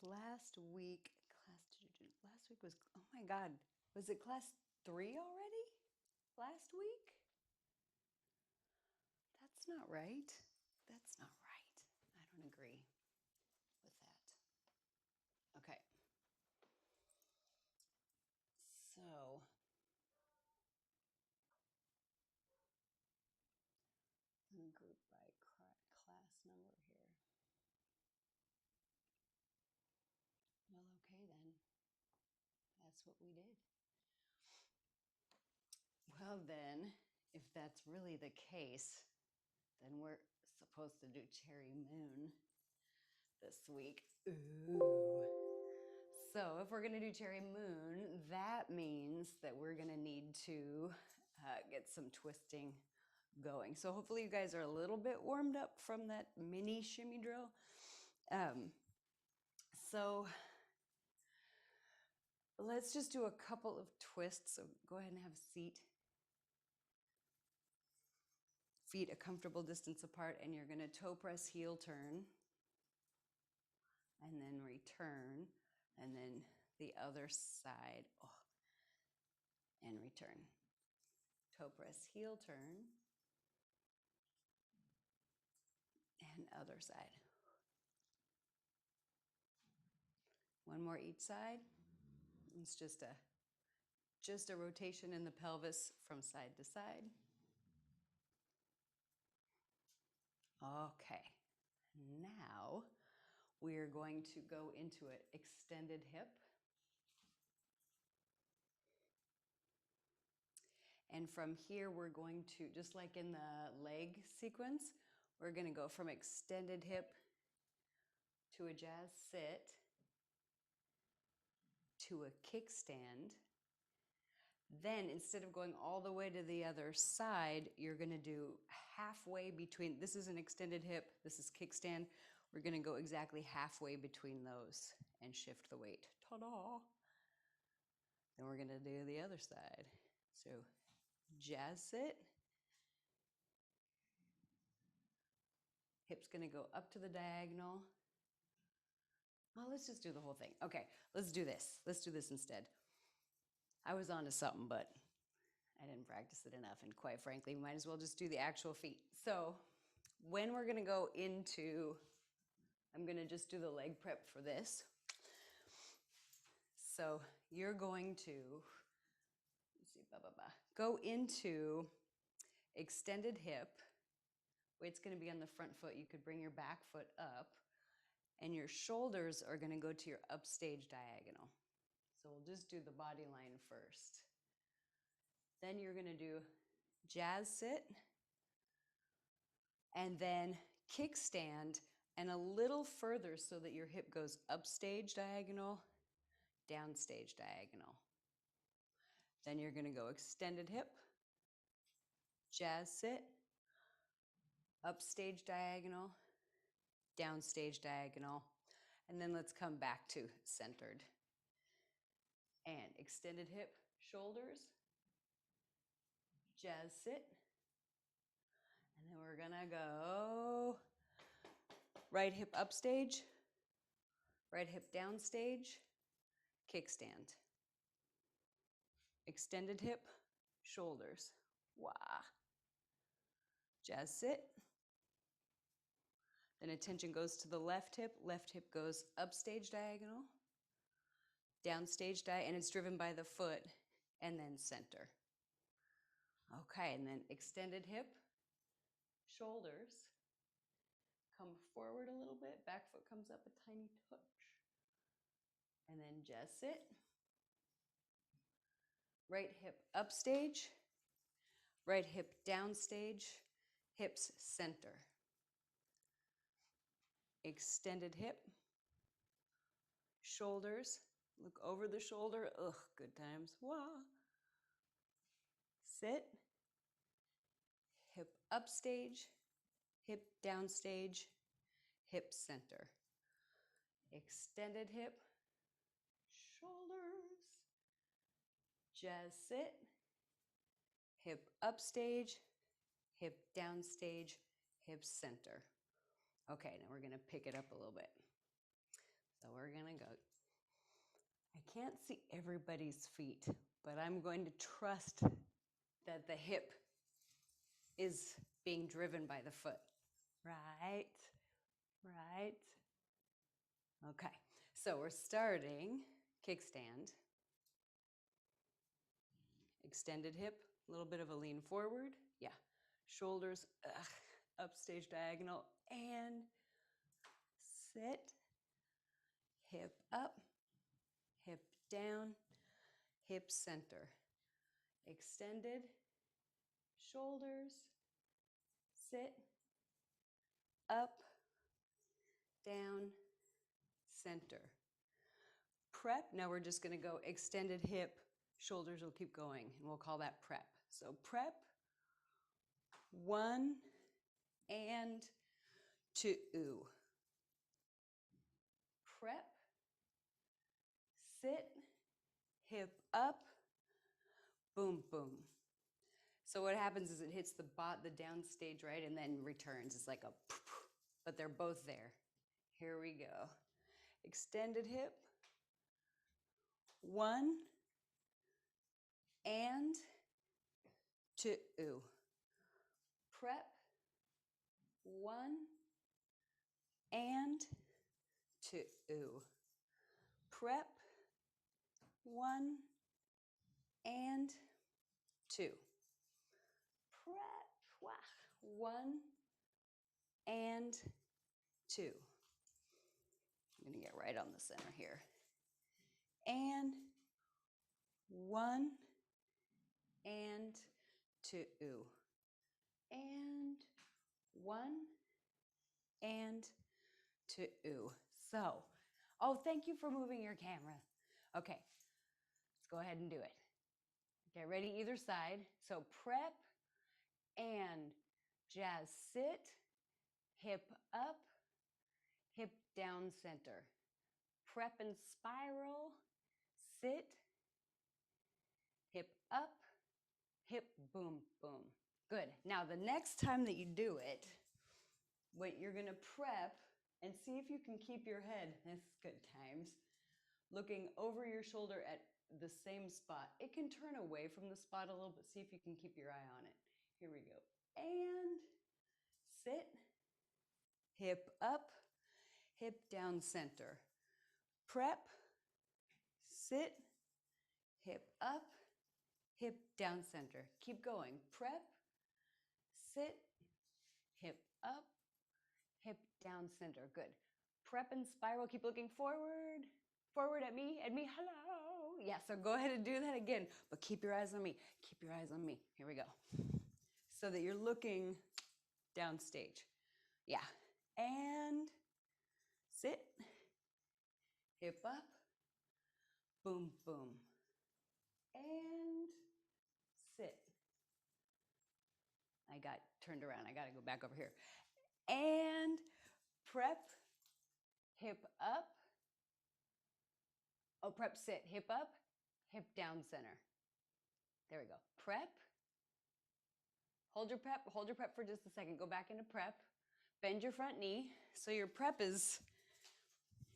last week was, oh my God, was it class 3 already? Last week? That's not right. That's not right. I don't agree with that. Okay. So, let me group by class number here. Well, okay then. That's what we did. Well then, if that's really the case, then we're supposed to do Cherry Moon this week. Ooh. So if we're gonna do Cherry Moon, that means that we're gonna need to get some twisting going. So hopefully you guys are a little bit warmed up from that mini shimmy drill. So let's just do a couple of twists. So go ahead and have a seat. Feet a comfortable distance apart, and you're gonna toe press, heel turn, and then return, and then the other side, and return. Toe press, heel turn, and other side. One more each side. It's just a rotation in the pelvis from side to side. Okay, now we're going to go into an extended hip. And from here, we're going to, just like in the leg sequence, we're going to go from extended hip to a jazz sit to a kickstand. Then instead of going all the way to the other side, you're going to do halfway between. This is an extended hip, this is kickstand. We're going to go exactly halfway between those and shift the weight. Ta-da! Then we're going to do the other side. So jazz sit. Hip's going to go up to the diagonal. Well, let's just do the whole thing. Okay, let's do this. Let's do this instead. I was onto something, but I didn't practice it enough. And quite frankly, we might as well just do the actual feet. So when we're going to go into, I'm going to just do the leg prep for this. So you're going to, let's see, go into extended hip. Weight's going to be on the front foot. You could bring your back foot up, and your shoulders are going to go to your upstage diagonal. So we'll just do the body line first. Then you're going to do jazz sit, and then kickstand, and a little further so that your hip goes upstage diagonal, downstage diagonal. Then you're going to go extended hip, jazz sit, upstage diagonal, downstage diagonal, and then let's come back to centered. And extended hip, shoulders, jazz sit, and then we're gonna go right hip upstage, right hip downstage, kickstand. Extended hip, shoulders, wah. Jazz sit. Then attention goes to the left hip goes upstage diagonal, downstage diagonal, and it's driven by the foot, and then center. Okay, and then extended hip, shoulders, come forward a little bit, back foot comes up a tiny touch. And then just sit. Right hip upstage, right hip downstage, hips center. Extended hip, shoulders, look over the shoulder, ugh, good times, wah. Sit, hip upstage, hip downstage, hip center. Extended hip, shoulders, jazz sit, hip upstage, hip downstage, hip center. Okay, now we're gonna pick it up a little bit. So we're gonna can't see everybody's feet, but I'm going to trust that the hip is being driven by the foot. Right, right. Okay, so we're starting kickstand. Extended hip, a little bit of a lean forward. Yeah, shoulders up stage diagonal and sit. Hip up, hip down, hip center. Extended, shoulders, sit, up, down, center. Prep, now we're just gonna go extended hip, shoulders will keep going, and we'll call that prep. So prep, 1 and 2. Prep, sit, hip up, boom, boom. So what happens is it hits the down stage, right, and then returns. It's like a, but they're both there. Here we go. Extended hip, 1 and 2. Prep, 1 and 2. Prep, 1 and 2. Prep, 1 and 2. I'm going to get right on the center here. And 1 and 2. And 1 and 2. So, oh, thank you for moving your camera. Okay, let's go ahead and do it. Okay, ready either side. So prep and jazz sit, hip up, hip down center. Prep and spiral, sit, hip up, hip boom, boom. Good. Now the next time that you do it, what you're gonna prep and see if you can keep your head, this is good times, looking over your shoulder at the same spot. It can turn away from the spot a little bit. See if you can keep your eye on it. Here we go. And sit, hip up, hip down center. Prep, sit, hip up, hip down center. Keep going. Prep, sit, hip up, hip down center. Good. Prep and spiral. Keep looking forward. Forward at me. Hello. Yeah, so go ahead and do that again. But keep your eyes on me. Keep your eyes on me. Here we go. So that you're looking downstage. Yeah. And sit. Hip up. Boom, boom. And sit. I got turned around. I got to go back over here. And prep. Hip up. Oh, prep, sit. Hip up. Hip down center. There we go. Prep. Hold your prep for just a second. Go back into prep. Bend your front knee. So your prep is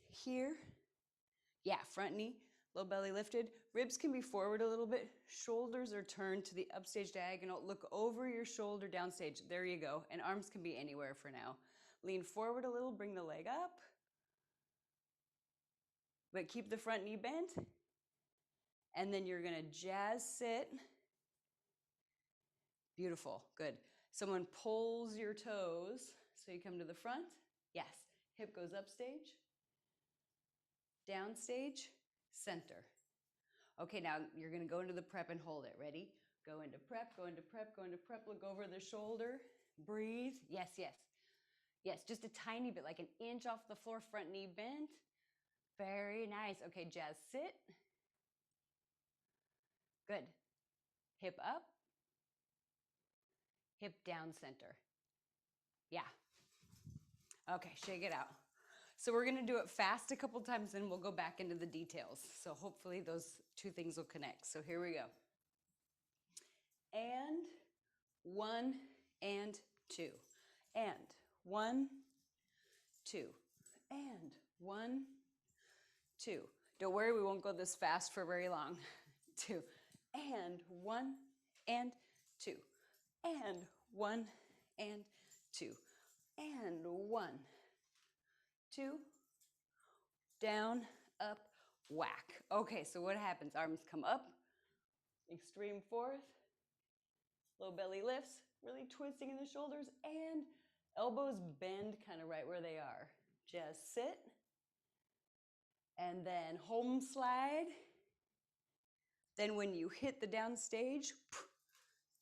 here. Yeah, front knee, low belly lifted. Ribs can be forward a little bit. Shoulders are turned to the upstage diagonal. Look over your shoulder downstage. There you go. And arms can be anywhere for now. Lean forward a little, bring the leg up. But keep the front knee bent. And then you're gonna jazz sit. Beautiful, good. Someone pulls your toes, so you come to the front. Yes, hip goes upstage, downstage, center. Okay, now you're gonna go into the prep and hold it. Ready? Go into prep, go into prep, go into prep. Look over the shoulder, breathe. Yes, yes. Yes, just a tiny bit, like an inch off the floor, front knee bent. Very nice. Okay, jazz sit. Good. Hip up, hip down center. Yeah. Okay, shake it out. So we're gonna do it fast a couple times and we'll go back into the details. So hopefully those two things will connect. So here we go. And 1 and 2. And 1, 2. And 1, 2. Don't worry, we won't go this fast for very long. 2, and 1, and 2, and 1, and 2, and 1, 2, down, up, whack. Okay, so what happens? Arms come up, extreme fourth, low belly lifts, really twisting in the shoulders, and elbows bend kind of right where they are. Just sit, and then home slide. Then when you hit the down stage,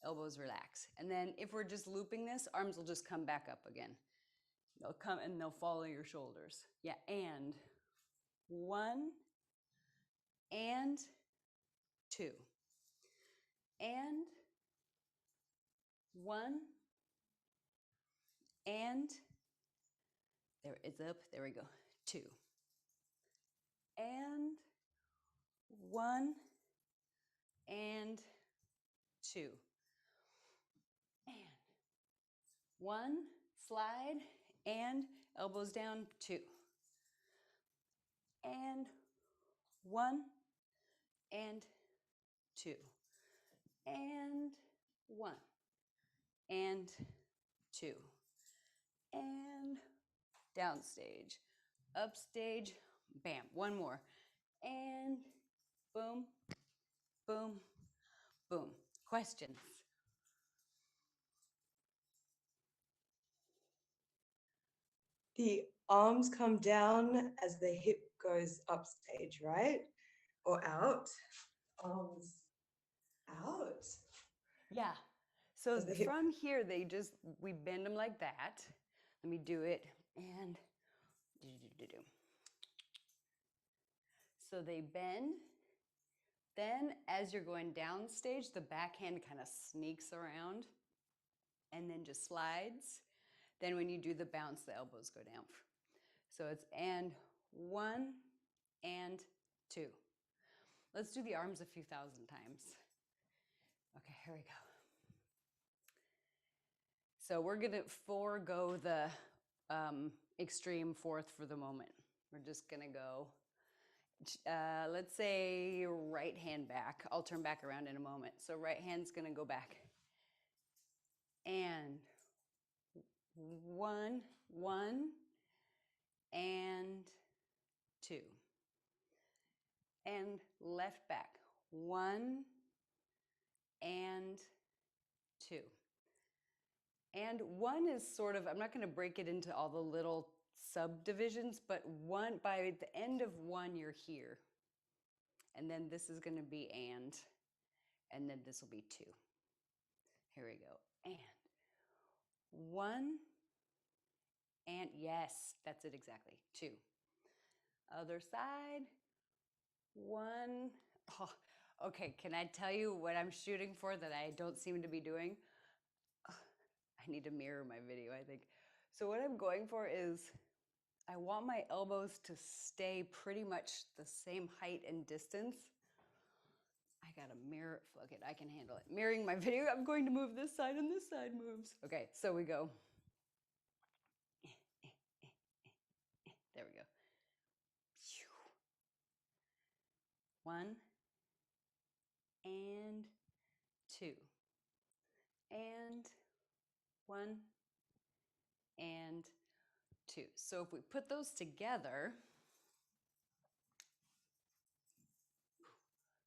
elbows relax. And then if we're just looping this, arms will just come back up again. They'll come and they'll follow your shoulders. Yeah, and 1, and 2, and 1, and there it's up, there we go, 2, and 1, and 2, and 1, slide, and elbows down, 2, and 1, and 2, and 1, and 2, and down stage, up stage, bam, one more, and boom, boom, boom. Questions? The arms come down as the hip goes upstage, right? Or out. Arms out. Yeah. So As the hip. from here, we bend them like that. Let me do it. And do-do-do-do. So they bend. Then as you're going down stage, the backhand kind of sneaks around and then just slides. Then when you do the bounce, the elbows go down. So it's and 1, and 2. Let's do the arms a few thousand times. Okay, here we go. So we're gonna forego the extreme fourth for the moment. We're just gonna go, let's say right hand back. I'll turn back around in a moment. So right hand's gonna go back. And 1, 1, and 2. And left back, 1, and 2. And 1 is sort of, I'm not going to break it into all the little subdivisions, but 1, by the end of 1, you're here. And then this is going to be and then this will be 2. Here we go. And 1, and yes, that's it exactly. 2. Other side, 1. Oh, okay, can I tell you what I'm shooting for that I don't seem to be doing? I need to mirror my video, I think. So what I'm going for is I want my elbows to stay pretty much the same height and distance. I gotta mirror, fuck it, I can handle it. Mirroring my video, I'm going to move this side and this side moves. Okay, so we go. There we go. 1, and 2, and 1, and 2. So if we put those together,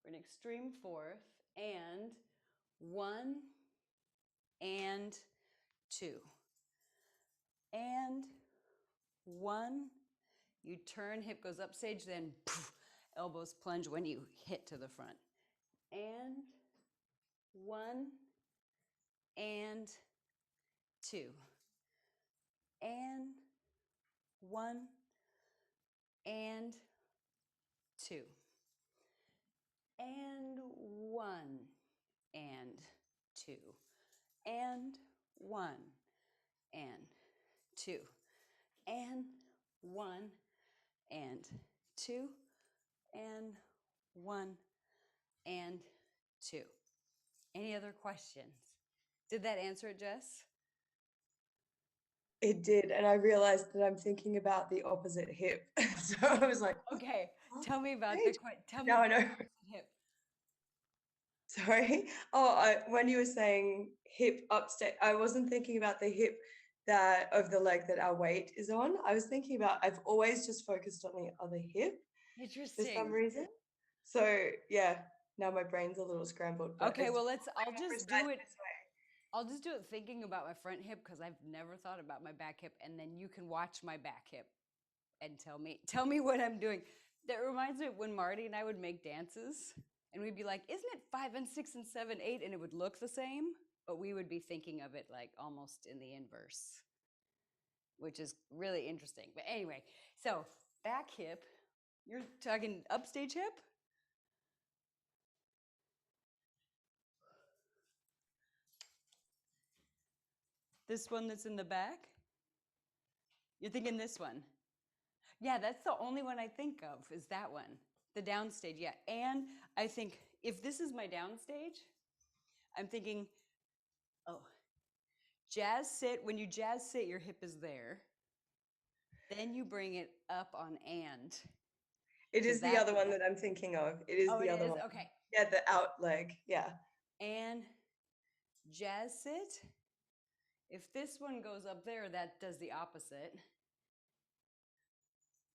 we're an extreme fourth, and 1, and 2, and 1. You turn, hip goes up stage, then poof, elbows plunge when you hit to the front. And 1, and 2, and 1, and 2, and 1, and 2, and 1, and 2, and 1, and 2, and 1, and 2. Any other questions? Did that answer it, Jess? It did, and I realized that I'm thinking about the opposite hip. So I was like, Okay, oh, tell me about wait. tell me Now I about know. the opposite hip. Sorry. Oh, when you were saying hip upstate, I wasn't thinking about the hip that of the leg that our weight is on. I was thinking about, I've always just focused on the other hip for some Interesting. reason. So yeah, now my brain's a little scrambled, but Okay, it's well I'll way more just precise do it. this way. I'll just do it thinking about my front hip because I've never thought about my back hip, and then you can watch my back hip and tell me what I'm doing. That reminds me of when Marty and I would make dances, and we'd be like, "Isn't it 5 and 6 and 7 8?" And it would look the same, but we would be thinking of it like almost in the inverse, which is really interesting. But anyway, so back hip, you're talking upstage hip? This one that's in the back? You're thinking this one. Yeah, that's the only one I think of is that one. The downstage, yeah. And I think if this is my downstage, I'm thinking, oh, jazz sit. When you jazz sit, your hip is there. Then you bring it up on and It to is the that. other one that I'm thinking of. It is Oh, the it other is? one. Okay. Yeah, the out leg. Yeah. And jazz sit. If this one goes up there, that does the opposite.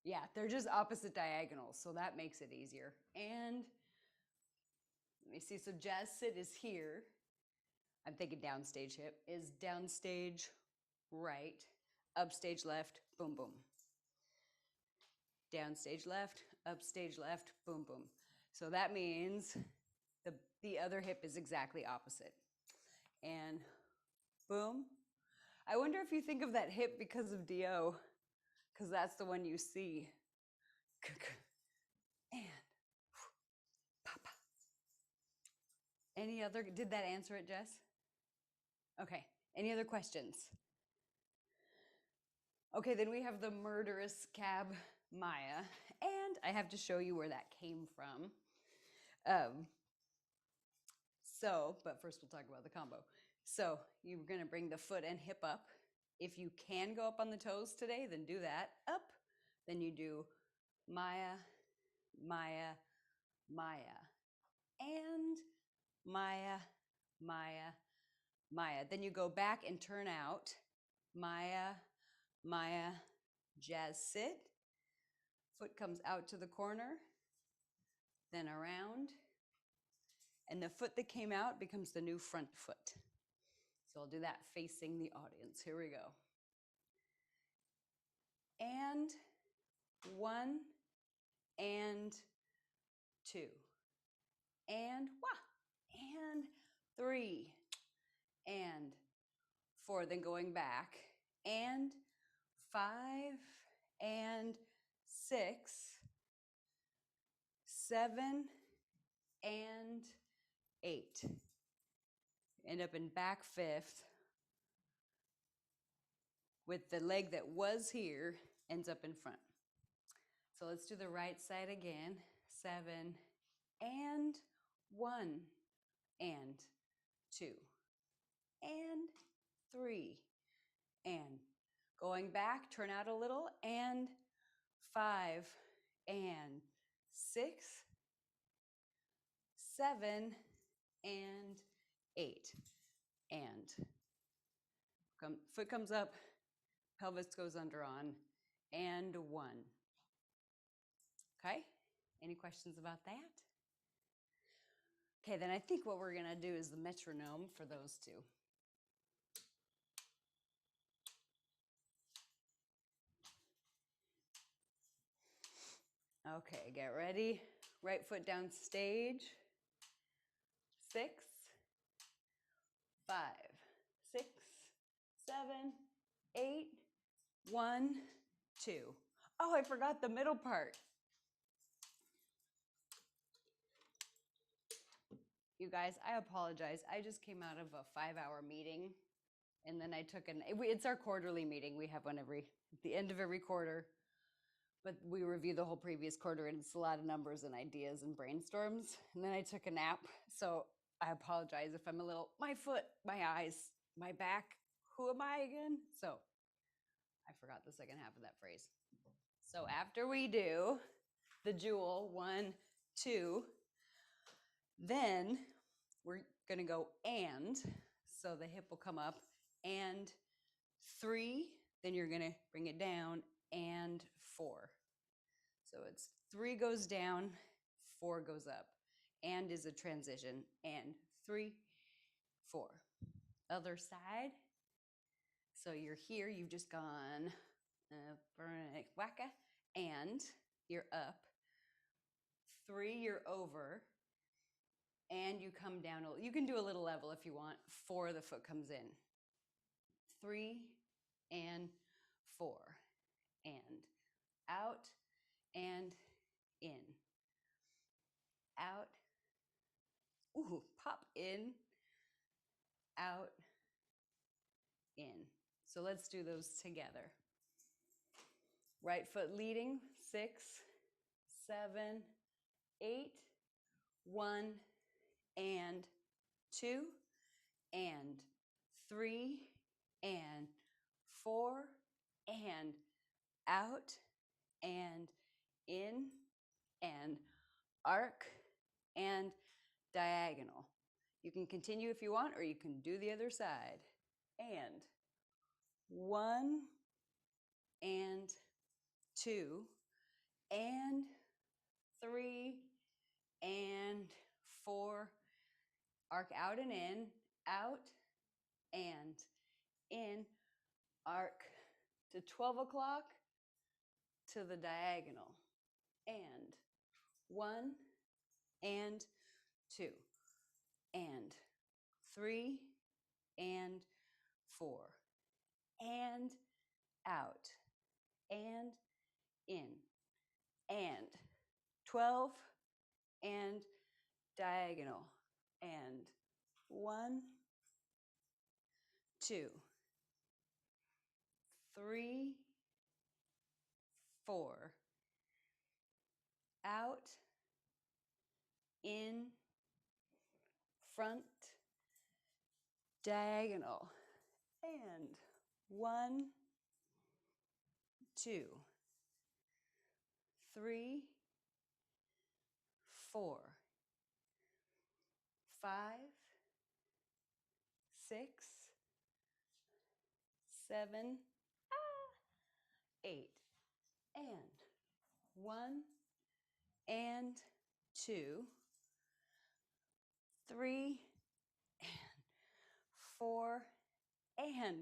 Yeah, they're just opposite diagonals, so that makes it easier. And let me see. So jazz sit is here. I'm thinking downstage hip is downstage right, upstage left, boom, boom. Downstage left, upstage left, boom, boom. So that means the other hip is exactly opposite. And boom. I wonder if you think of that hip because of DO, because that's the one you see. And papa. Any other, did that answer it, Jess? Okay. Any other questions? Okay, then we have the murderous cab Maya, and I have to show you where that came from. But first we'll talk about the combo. So you're gonna bring the foot and hip up. If you can go up on the toes today, then do that. Up, then you do Maya, Maya, Maya, and Maya, Maya, Maya. Then you go back and turn out Maya, Maya, jazz sit. Foot comes out to the corner, then around, and the foot that came out becomes the new front foot. So I'll do that facing the audience. Here we go. And 1 and 2 and 3 and 4. Then going back and 5 and 6, 7 and 8. End up in back fifth with the leg that was here ends up in front. So let's do the right side again. 7 and 1 and 2 and 3 and going back, turn out a little, and 5 and 6, 7 and 8 and foot comes up, pelvis goes under on, and 1. Okay, any questions about that? Okay, then I think what we're gonna do is the metronome for those two. Okay, get ready. Right foot down stage. 6, 5, 6, 7, 8, 1, 2. Oh, I forgot the middle part. You guys, I apologize. I just came out of a 5-hour meeting, and then I took it's our quarterly meeting. We have one at the end of every quarter, but we review the whole previous quarter, and it's a lot of numbers and ideas and brainstorms. And then I took a nap, so I apologize if I'm a little, my foot, my eyes, my back. Who am I again? So I forgot the second half of that phrase. So after we do the jewel, 1, 2, then we're going to go and. So the hip will come up and 3. Then you're going to bring it down and 4. So it's 3 goes down, 4 goes up. And is a transition. And 3, 4. Other side. So you're here, you've just gone wacka, and you're up. 3, you're over. And you come down. You can do a little level if you want. 4, the foot comes in. 3 and 4. And out and in. Out. Ooh, pop in. Out. In. So let's do those together. Right foot leading. 6, 7, 8. 1 and 2 and 3 and 4 and out and in and arc and diagonal. You can continue if you want, or you can do the other side. And 1 and 2 and 3 and 4. Arc out and in, out and in, arc to 12 o'clock to the diagonal. And 1 and 2 and 3 and 4 and out and in and 12 and diagonal and 1, 2, 3, 4, out, in, front, diagonal, and 1, 2, 3, 4, 5, 6, 7, 8, and 1 and 2, 3 and 4 and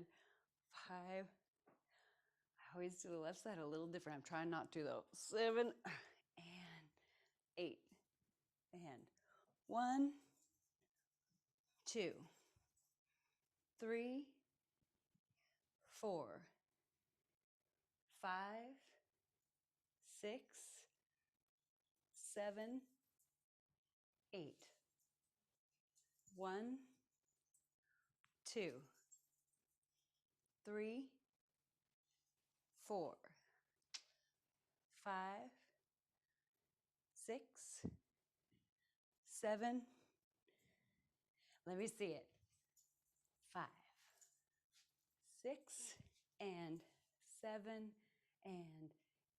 5. I always do the left side a little different. I'm trying not to though. 7 and 8 and 1, 2, 3, 4, 5, 6, 7, 8. 1, 2, 3, 4, 5, 6, 7. Let me see it. 5, 6, and 7, and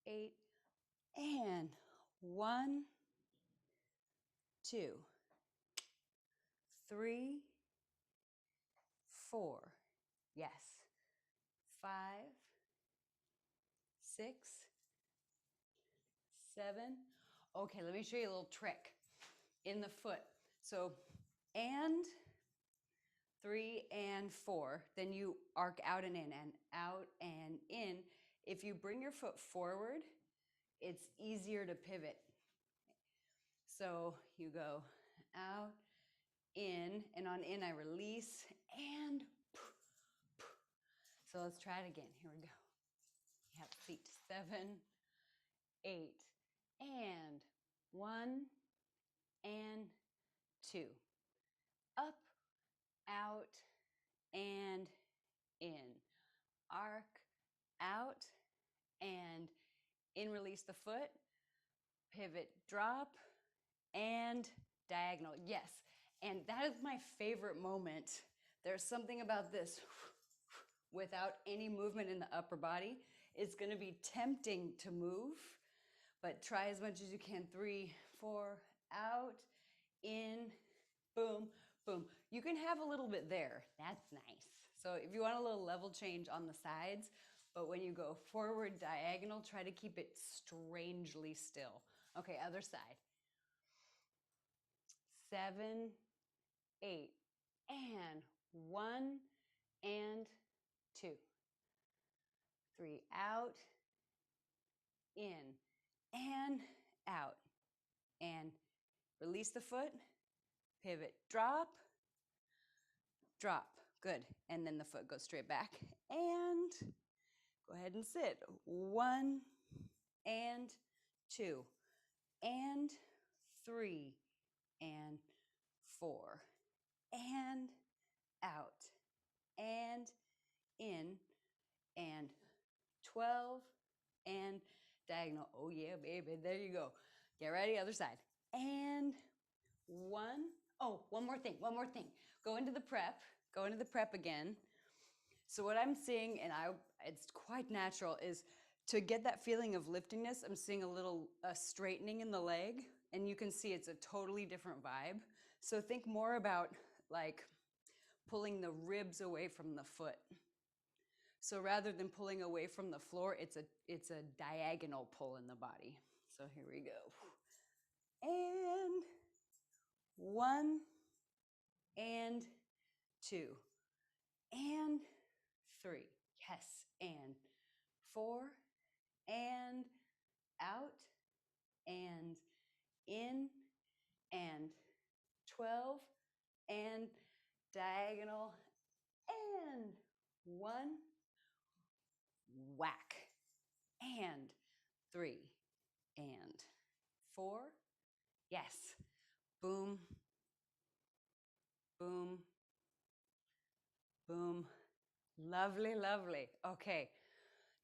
8, and 1, 2, 3, 4. Yes. 5, 6, 7. Okay, let me show you a little trick in the foot. So, and 3 and 4, then you arc out and in and out and in. If you bring your foot forward, it's easier to pivot. So you go out, in, and on in I release and so let's try it again. Here we go. You have feet 7, 8, and 1 and 2. Up, out, and in. Arc, out, and in, release the foot. Pivot, drop, and diagonal. Yes, and that is my favorite moment. There's something about this without any movement in the upper body. It's going to be tempting to move, but try as much as you can. 3, 4, out, in, boom, boom. You can have a little bit there. That's nice. So if you want a little level change on the sides, but when you go forward diagonal, try to keep it strangely still. Okay, other side. 7, 8, and 1, and 2, 3, out, in, and out, and release the foot, pivot, drop, drop, good, and then the foot goes straight back, and go ahead and sit, 1, and 2, and 3, and 4, and out, and in, and 12, and diagonal. Oh yeah, baby, there you go. Get ready, other side. And 1. Oh, one more thing. Go into the prep again. So what I'm seeing, and it's quite natural, is to get that feeling of liftingness, I'm seeing a little straightening in the leg, and you can see it's a totally different vibe. So think more about like pulling the ribs away from the foot. So rather than pulling away from the floor, it's a diagonal pull in the body. So here we go. And 1, and 2, and 3. Yes, and 4, and out, and in, and 12, and diagonal, and 1, whack, and 3, and 4. Yes, boom, boom, boom. Lovely, lovely. Okay,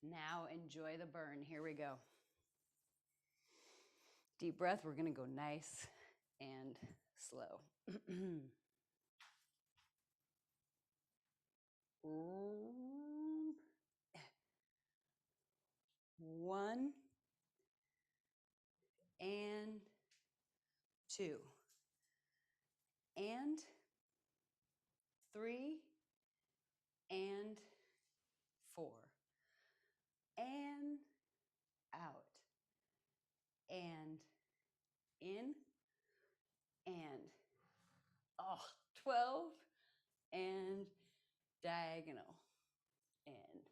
now enjoy the burn. Here we go. Deep breath. We're going to go nice and slow. 1, and 2, and 3, and 4, and out, and in, and 12, and diagonal, and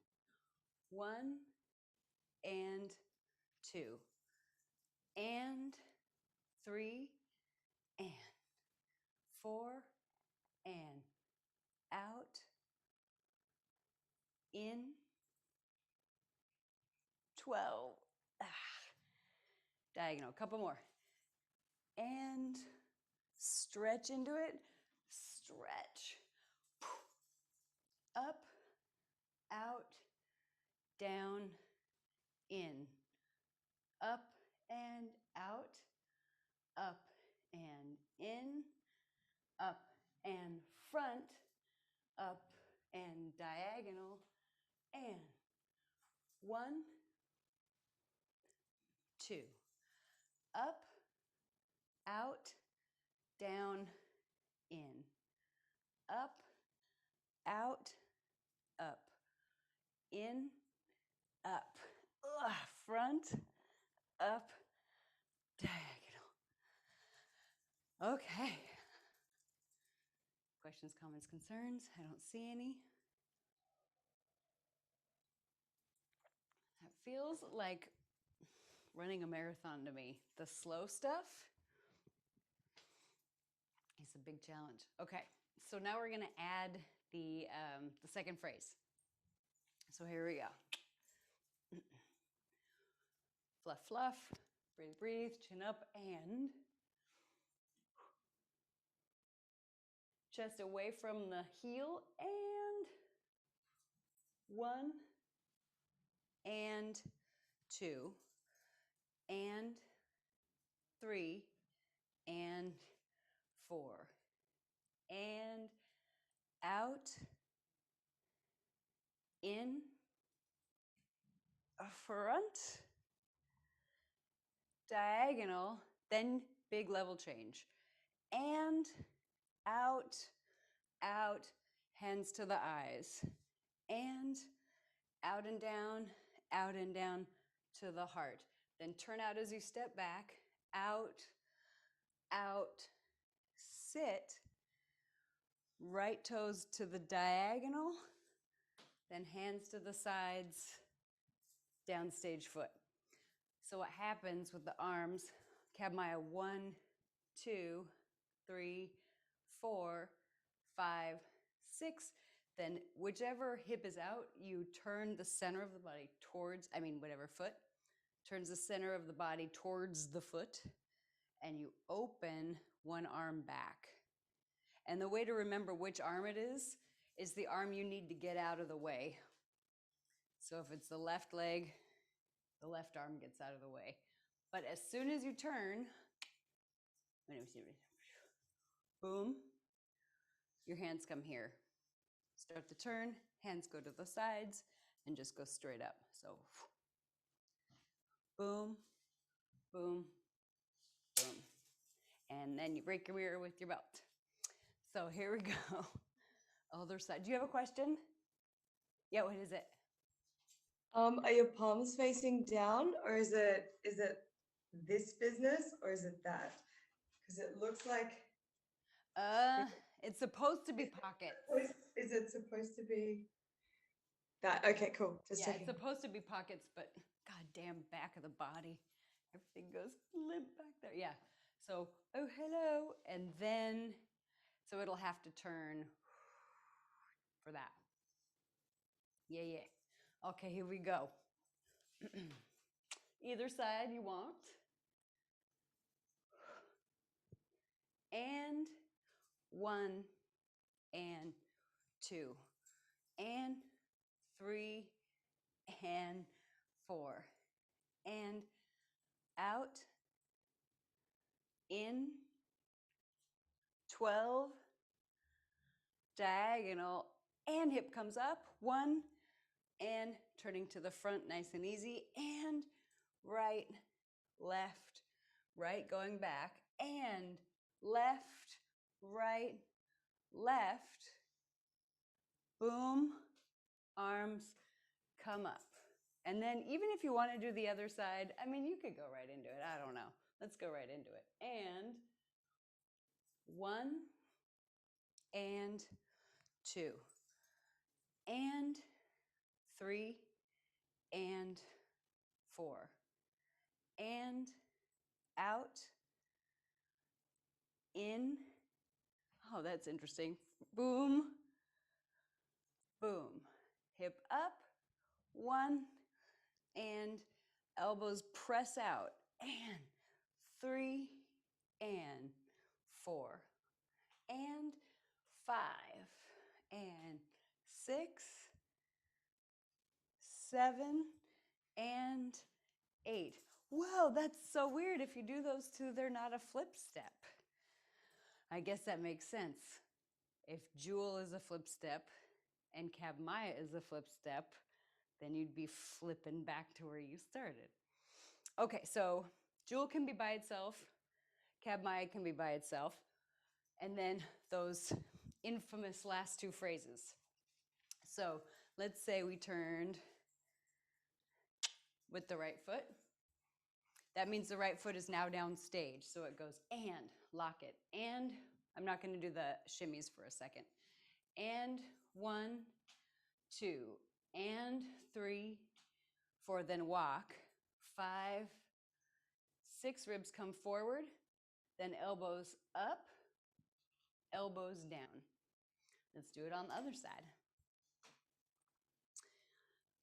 1, and 2, and 3, and 4, and out, in, 12, diagonal, couple more, and stretch into it, stretch, up, out, down, in, up and out, up and in, up and front, up and diagonal, and 1, 2, up, out, down, in, up, out, up, in, up, front, up, diagonal. Okay. Questions, comments, concerns? I don't see any. That feels like running a marathon to me. The slow stuff is a big challenge. Okay, so now we're gonna add the second phrase. So here we go. Fluff, fluff, breathe, breathe, chin up, and chest away from the heel, and 1, and 2, and 3, and 4, and out, in, front, diagonal, then big level change. And out, out, hands to the eyes. And out and down to the heart. Then turn out as you step back, out, out, sit, right toes to the diagonal, then hands to the sides, down stage foot. So what happens with the arms, Krav Maga 1, 2, 3, 4, 5, 6, then whichever hip is out, you turn the center of the body towards, whatever foot, turns the center of the body towards the foot, and you open one arm back. And the way to remember which arm it is the arm you need to get out of the way. So if it's the left leg, the left arm gets out of the way. But as soon as you turn, boom, your hands come here. Start the turn, hands go to the sides, and just go straight up. So boom, boom, boom. And then you break your mirror with your belt. So here we go. Other side. Do you have a question? Yeah, what is it? Are your palms facing down, or is it this business, or is it that? Because it looks like It's supposed to be pockets. Is it supposed to be that? Okay, cool. Just checking. It's supposed to be pockets, but goddamn back of the body. Everything goes limp back there. Yeah. So, oh, hello. And then, so it'll have to turn for that. Yeah. Okay, here we go. Either side you want. And 1, and 2, and 3, and 4, and out, in, 12, diagonal, and hip comes up, 1, and turning to the front nice and easy, and right, left, right going back, and left, right, left, boom, arms come up. And then even if you want to do the other side, you could go right into it. I don't know. Let's go right into it. And 1, and 2, and 3, and 4, and out, in. Oh, that's interesting. Boom, boom. Hip up, 1, and elbows press out, and 3, and 4, and 5, and 6, 7, and 8. Whoa, that's so weird. If you do those two, they're not a flip step. I guess that makes sense. If Jewel is a flip step and Krav Maga is a flip step, then you'd be flipping back to where you started. Okay, so Jewel can be by itself, Krav Maga can be by itself, and then those infamous last two phrases. So let's say we turned with the right foot. That means the right foot is now down stage. So it goes and, lock it. And, I'm not going to do the shimmies for a second. And 1, 2, and 3, 4, then walk. 5, 6, ribs come forward. Then elbows up, elbows down. Let's do it on the other side.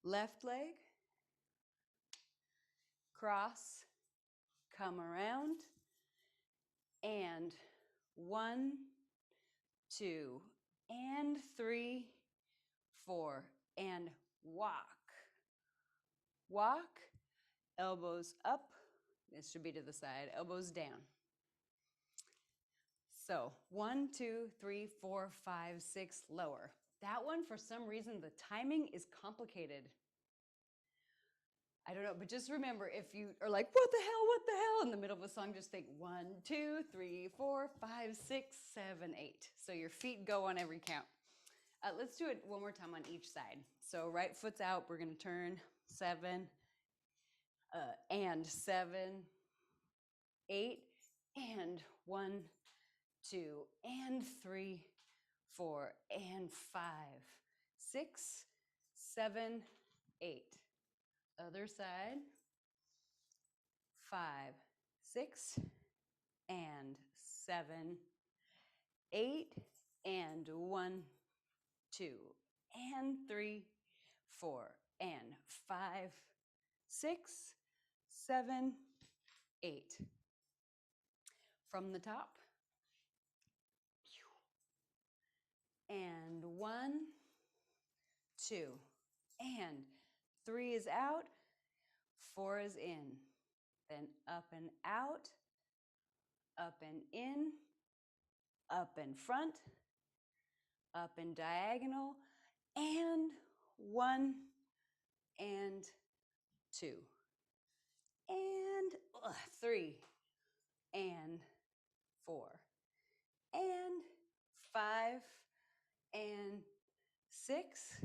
Left leg, cross, come around, and 1, 2, and 3, 4, and walk. Walk, elbows up. This should be to the side, elbows down. So 1, 2, 3, 4, 5, 6, lower. That one, for some reason, the timing is complicated. I don't know, but just remember, if you are like, what the hell, in the middle of a song, just think 1, 2, 3, 4, 5, 6, 7, 8. So your feet go on every count. Let's do it one more time on each side. So right foot's out, we're gonna turn 7, and 7, 8, and 1, 2, and 3, 4, and 5, 6, 7, 8. Other side. 5, 6, and 7, 8, and 1, 2, and 3, 4, and 5, 6, 7, 8. From the top. And 1, 2, and 3 is out, 4 is in. Then up and out, up and in, up and front, up and diagonal, and 1, and 2, and 3, and 4, and 5, and 6,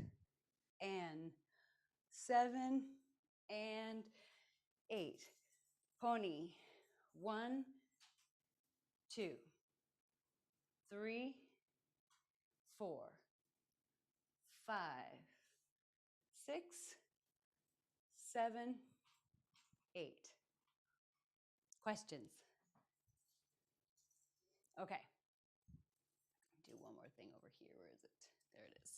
and 7, and 8. Pony. 1, 2, 3, 4, 5, 6, 7, 8. Questions? Okay. Do one more thing over here. Where is it? There it is.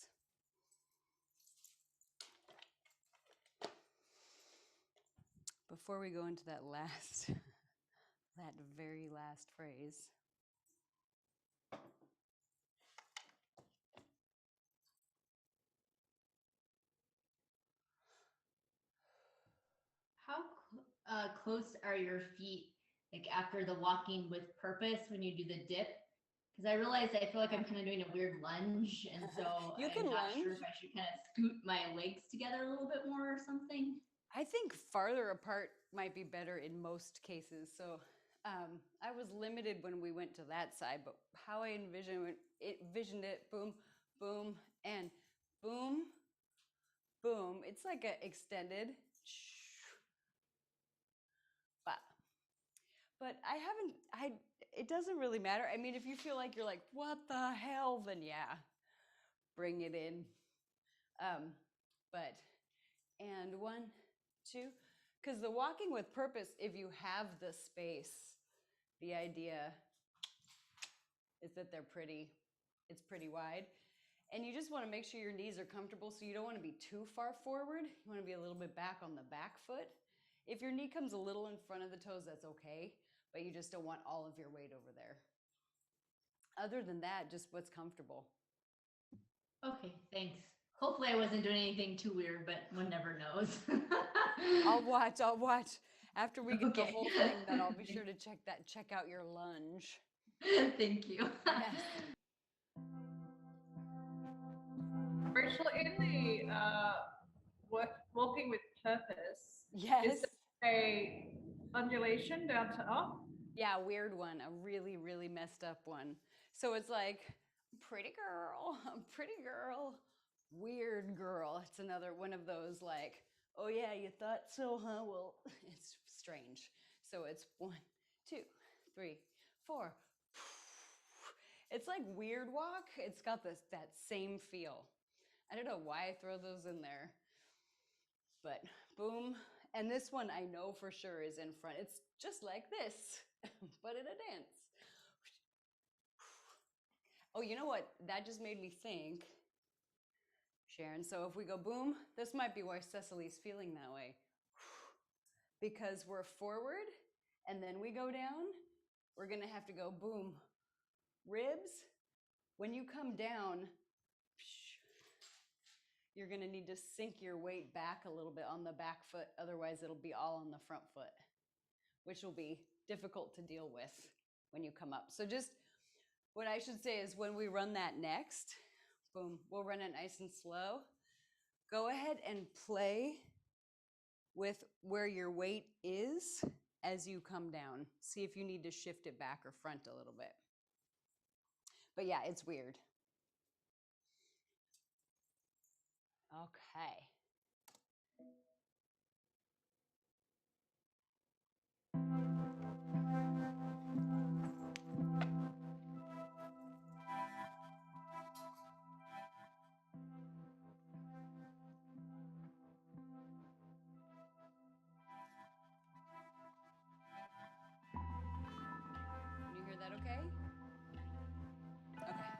Before we go into that very last phrase. How close are your feet, like after the walking with purpose when you do the dip? Because I realize I feel like I'm kind of doing a weird lunge, and so I'm not sure if I should kind of scoot my legs together a little bit more or something. I think farther apart might be better in most cases. So I was limited when we went to that side, but how I envisioned it, boom, boom, and boom, boom. It's like an extended. But it doesn't really matter. I mean, if you feel like you're like, what the hell, then yeah, bring it in. And 1, 2, because the walking with purpose, if you have the space, the idea is that it's pretty wide. And you just want to make sure your knees are comfortable, so you don't want to be too far forward. You want to be a little bit back on the back foot. If your knee comes a little in front of the toes, that's okay, but you just don't want all of your weight over there. Other than that, just what's comfortable. Okay, thanks. Hopefully I wasn't doing anything too weird, but one never knows. I'll watch. After we get the whole thing, then I'll be sure to check out your lunge. Thank you. Yes. Rachel, in the walking with purpose, yes, is there a undulation down to up? Yeah, weird one, a really, really messed up one. So it's like, pretty girl, weird girl. It's another one of those like, oh yeah, you thought so, huh? Well, it's strange. So it's 1, 2, 3, 4. It's like weird walk. It's got that same feel. I don't know why I throw those in there, but boom. And this one I know for sure is in front. It's just like this, but in a dance. Oh, you know what? That just made me think, Sharon. So if we go boom, this might be why Cecily's feeling that way. Because we're forward and then we go down, we're gonna have to go boom. Ribs, when you come down, you're gonna need to sink your weight back a little bit on the back foot. Otherwise it'll be all on the front foot, which will be difficult to deal with when you come up. So just what I should say is when we run that next, Boom. We'll run it nice and slow. Go ahead and play with where your weight is as you come down. See if you need to shift it back or front a little bit. But yeah, it's weird. Okay. Can you hear that okay? Okay.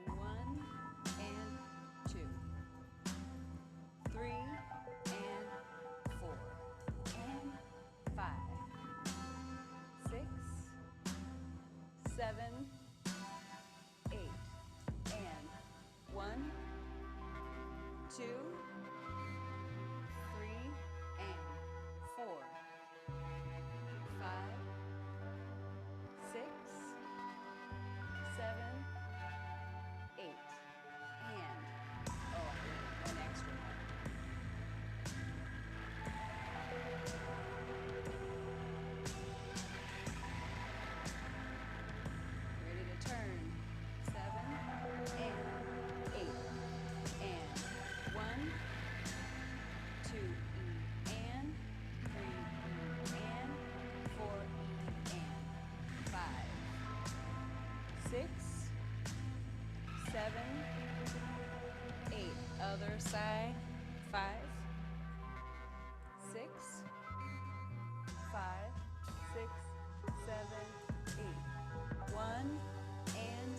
One and two. 3 and 4 and 5, 6, 7, 8 and 1, 2, 3 and 4, 5, 6, 7, 8 and one extra one. Ready to turn. 7 and 8 and 1, 2 E and 3 E and 4 E and 5, 6, 7, 8. Other side. 5, 6, 5, 6, 7, 8. 1 and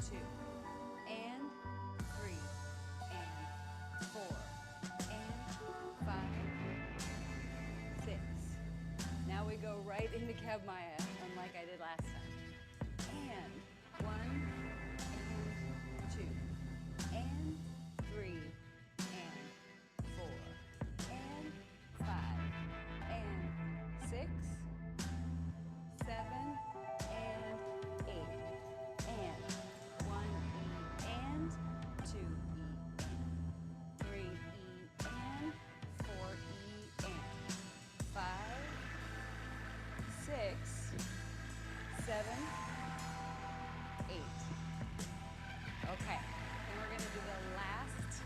2 and 3 and 4 and 5, 6. Now we go right into Krav Maga, unlike I did last time. And 1 and 2 and 3 and 4 and 5 and 6, 7 and 8 and 1 E and 2 E and 3 E and 4 E and 5, 6, 7, 8. Okay, and we're going to do the last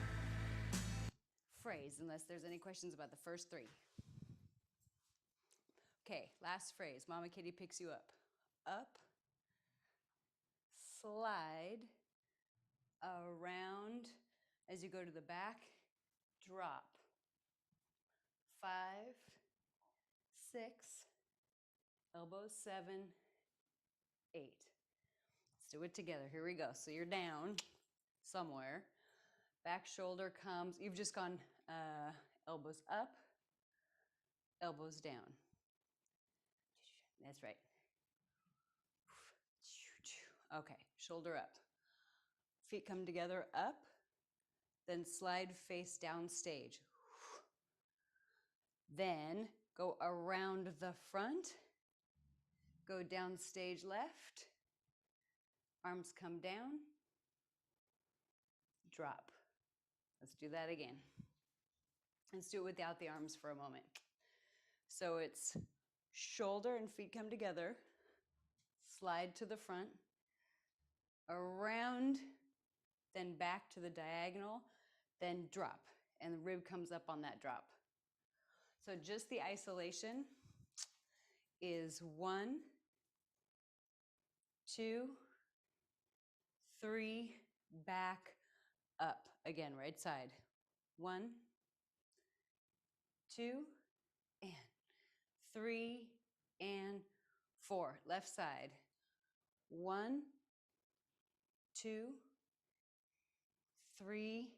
phrase, unless there's any questions about the first 3. Okay, last phrase. Mama Kitty picks you up. Up, slide, around, as you go to the back, drop. 5, 6, elbows 7, 8. Let's do it together. Here we go. So you're down somewhere. Back shoulder comes. You've just gone elbows up, elbows down. That's right. Okay, shoulder up. Feet come together up, then slide face down stage. Then go around the front, go down stage left, arms come down, drop. Let's do that again. Let's do it without the arms for a moment. So it's shoulder and feet come together, slide to the front, around, then back to the diagonal, then drop. And the rib comes up on that drop. So just the isolation is 1, 2, 3, back, up. Again, right side. 1, 2, and 3, and 4. Left side. 1, 2, 3,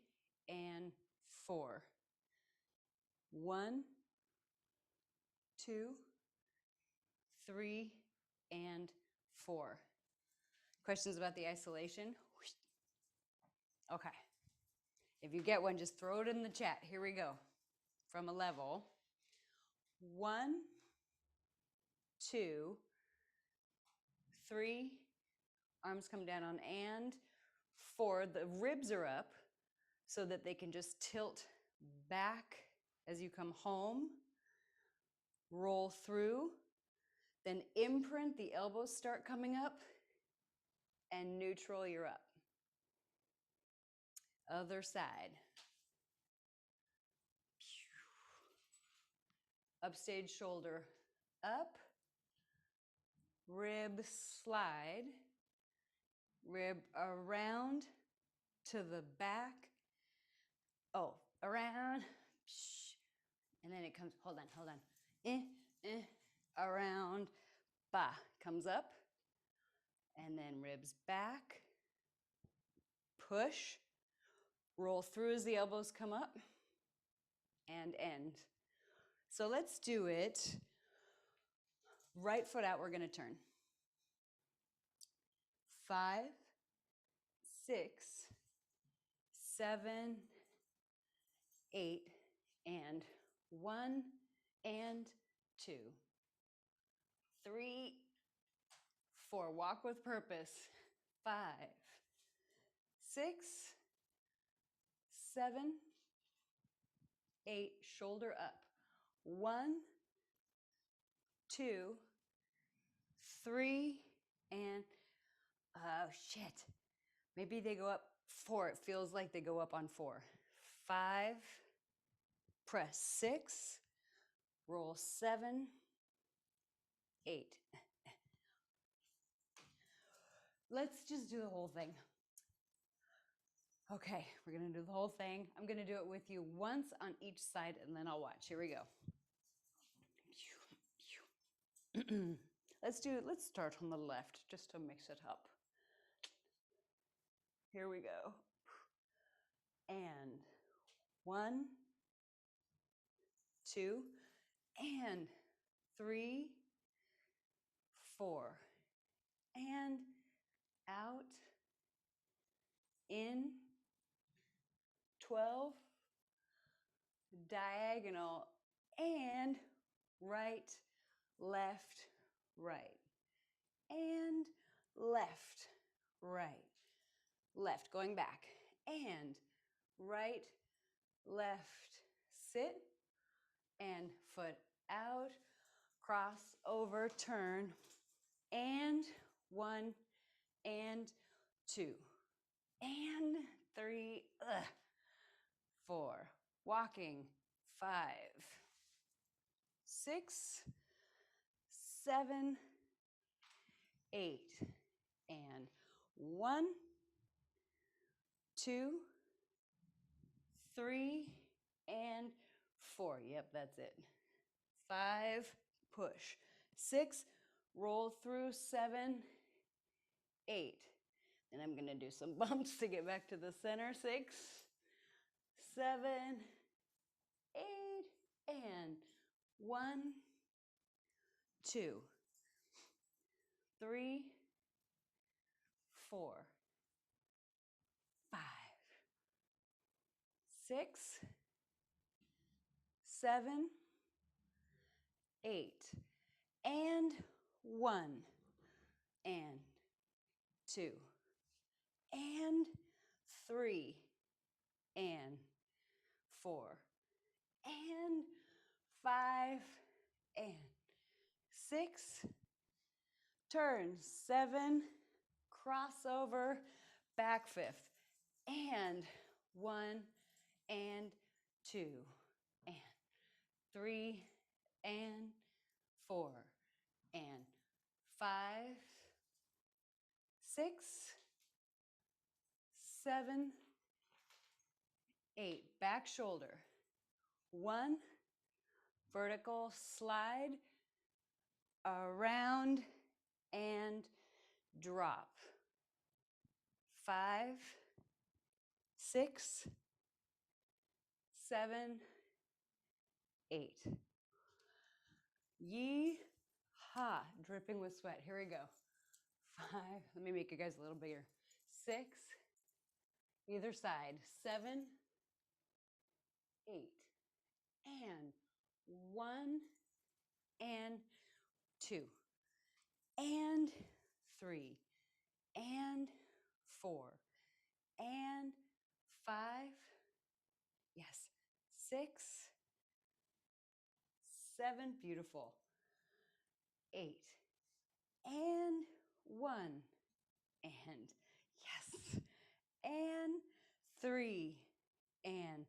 and 4. 1, 2, 3, and 4. Questions about the isolation? Okay. If you get one, just throw it in the chat. Here we go. from a level. 1, 2, 3, arms come down on and 4. The ribs are up so that they can just tilt back as you come home. Roll through, then imprint, the elbows start coming up, and neutral, you're up. Other side. Upstage shoulder up, rib slide, rib around to the back. Oh, around, and then it comes, hold on. Around, ba, comes up, and then ribs back, push, roll through as the elbows come up, and end. So let's do it. Right foot out, we're gonna turn. 5, 6, 7, 8, and 1, and 2, 3, 4. Walk with purpose. 5, 6, 7, 8. Shoulder up. 1, 2, 3, and oh shit. Maybe they go up 4. It feels like they go up on 4. 5, press 6, roll 7, 8. Let's just do the whole thing. Okay, we're gonna do the whole thing. I'm gonna do it with you once on each side and then I'll watch. Here we go. Let's start on the left just to mix it up. Here we go. And 1, 2, and 3, 4, and out, in, 12, diagonal, and right, left, right, and left, right, left, going back, and right, left, sit, and foot out, cross over, turn, and 1, and 2, and 3, 4, walking, 5, 6, 7, 8, and 1, 2, 3, and 4. Yep, that's it. 5, push. 6, roll through. 7, 8. And I'm going to do some bumps to get back to the center. 6, 7, 8, and 1, 2, 3, 4, 5, 6, 7, 8, and 1, and 2, and 3, and 4, and 5, and 6, turn, 7, crossover, back 5th, and 1, and 2, and 3, and 4, and 5, 6, 7, 8. Back shoulder. 1, vertical slide, around, and drop. 5, 6, 7, 8. Yee-haw, dripping with sweat. Here we go. 5, let me make you guys a little bigger. 6, either side. 7, 8, and 1 and 2 and 3 and 4 and 5. Yes, 6, 7. Beautiful. 8 and 1 and yes, and 3 and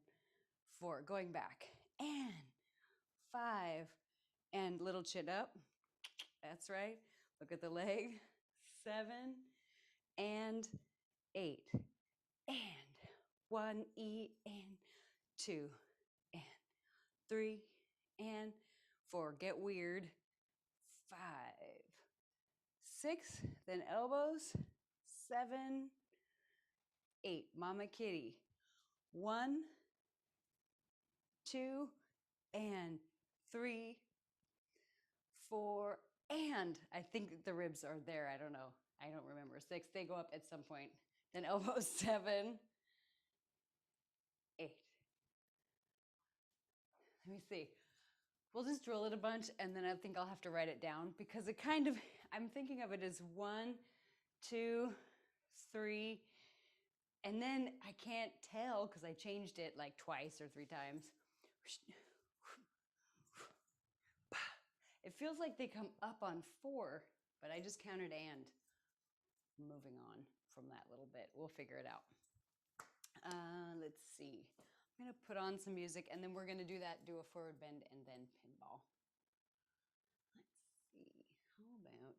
4. Going back and 5 and little chin up. That's right. Look at the leg. 7 and 8 and 1 E and 2 and 3 and 4. Get weird. 5, 6. Then elbows. 7, 8. Mama kitty. 1, 2 and 3, 4, and I think the ribs are there. I don't know. I don't remember. 6. They go up at some point. Then elbows. 7, 8. Let me see. We'll just drill it a bunch, and then I think I'll have to write it down because it kind of, I'm thinking of it as 1, 2, 3, and then I can't tell because I changed it like twice or 3 times. It feels like they come up on 4, but I just counted and. Moving on from that little bit. We'll figure it out. Let's see. I'm going to put on some music, and then we're going to do that, do a forward bend, and then pinball. Let's see. How about...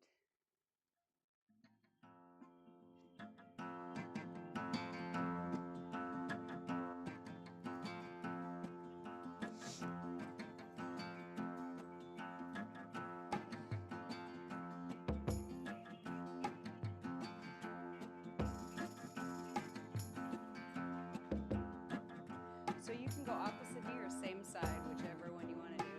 So you can go opposite me or same side, whichever one you want to do.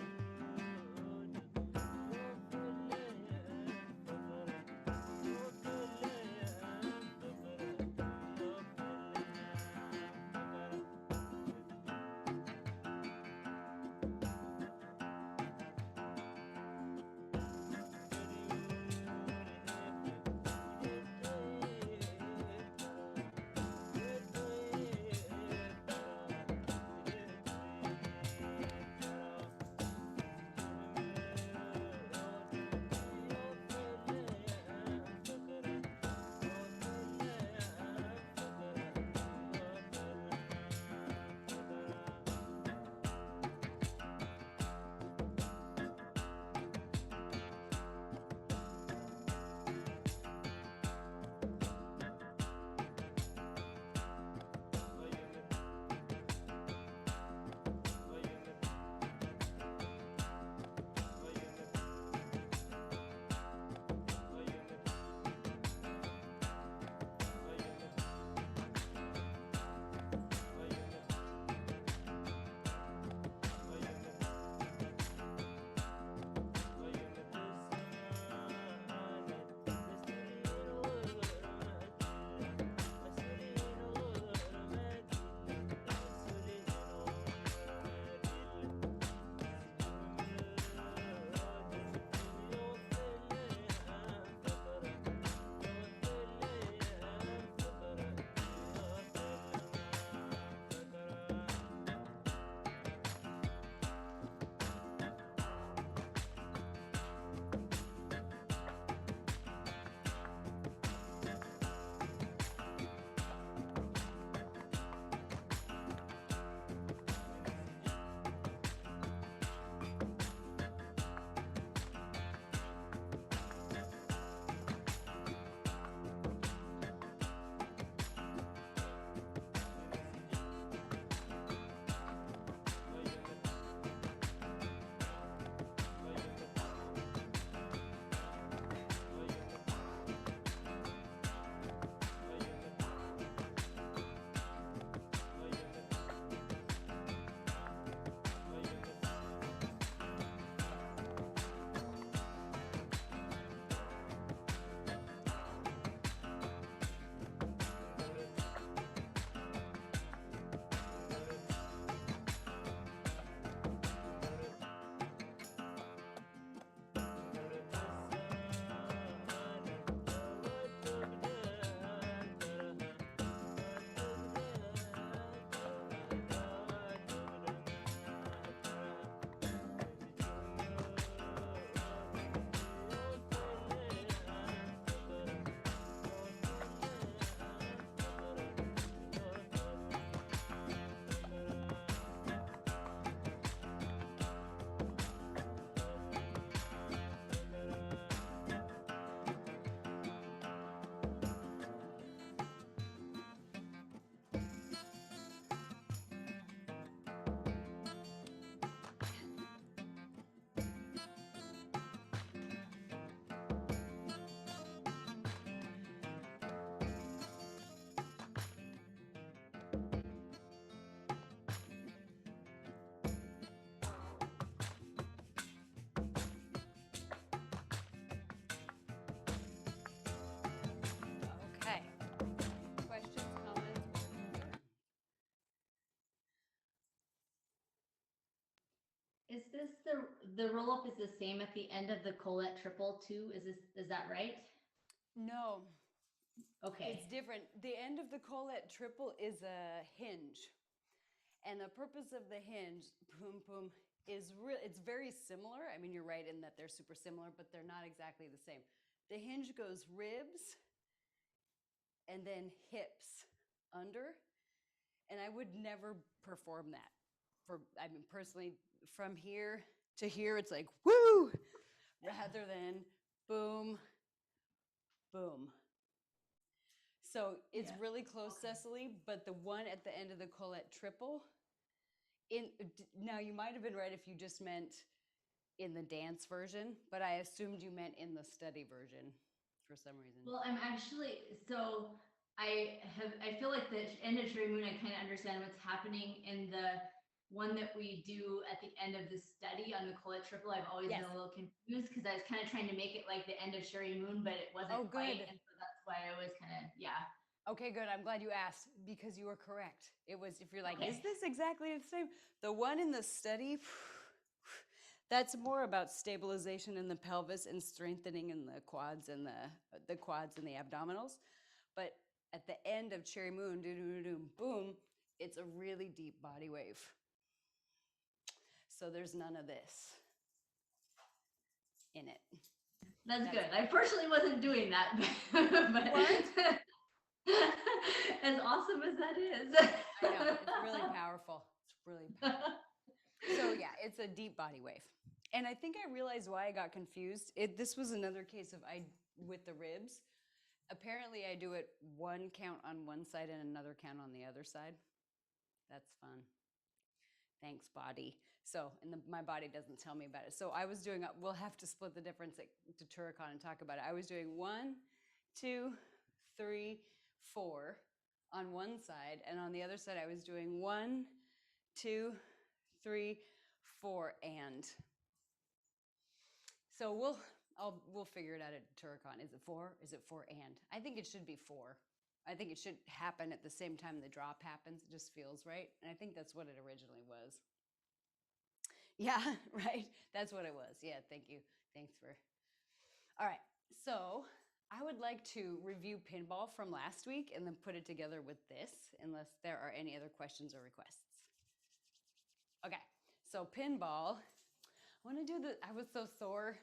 Is this the roll up is the same at the end of the Colette triple too? Is that right? No. Okay. It's different. The end of the Colette triple is a hinge. And the purpose of the hinge, boom, boom, is it's very similar. I mean, you're right in that they're super similar, but they're not exactly the same. The hinge goes ribs and then hips under. And I would never perform that. I mean, personally, from here to here, it's like, woo, rather than boom, boom. So it's really close, Cecily, but the one at the end of the Colette triple, now you might have been right if you just meant in the dance version, but I assumed you meant in the study version for some reason. Well, I'm actually, so I feel like the end of Cherry Moon, I kind of understand what's happening in the one that we do at the end of the study on the Colette triple. I've always been a little confused because I was kind of trying to make it like the end of Cherry Moon, but it wasn't quite. And so that's why I was kind of, Okay, good. I'm glad you asked because you were correct. It was, if you're like, is this exactly the same? The one in the study, that's more about stabilization in the pelvis and strengthening in the quads and the quads and the abdominals. But at the end of Cherry Moon, boom, it's a really deep body wave. So there's none of this in it. That's good. I personally wasn't doing that, but what? As awesome as that is. I know, it's really powerful. It's really powerful. So yeah, it's a deep body wave. And I think I realized why I got confused. This was another case of with the ribs. Apparently I do it one count on one side and another count on the other side. That's fun. Thanks, body. So, and my body doesn't tell me about it. So I was doing, we'll have to split the difference at Datura and talk about it. I was doing 1, 2, 3, 4 on one side. And on the other side, I was doing 1, 2, 3, 4, and. So we'll figure it out at Turicon. Is it 4? Is it 4 and? I think it should be 4. I think it should happen at the same time the drop happens. It just feels right. And I think that's what it originally was. Yeah, right. That's what it was. Yeah, thank you. Thanks for. All right. So I would like to review pinball from last week and then put it together with this, unless there are any other questions or requests. Okay. So pinball, I want to do I was so sore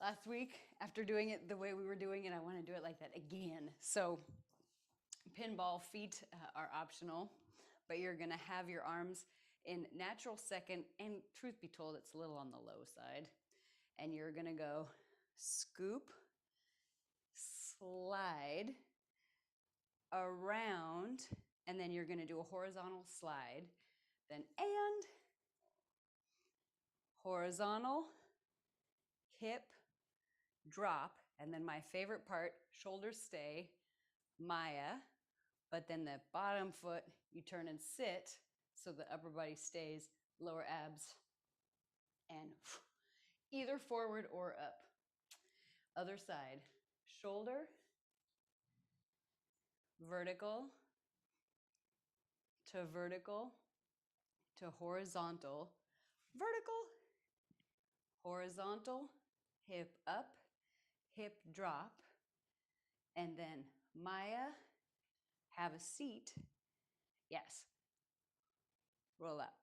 last week after doing it the way we were doing it. I want to do it like that again. So pinball feet are optional, but you're going to have your arms in natural second, and truth be told, it's a little on the low side. And you're going to go scoop, slide around, and then you're going to do a horizontal slide, then and horizontal, hip, drop, and then my favorite part, shoulders stay, Maya, but then the bottom foot, you turn and sit, so the upper body stays, lower abs, and either forward or up. Other side, shoulder, vertical to vertical to horizontal, vertical, horizontal, hip up, hip drop, and then Maya, have a seat, yes, roll up.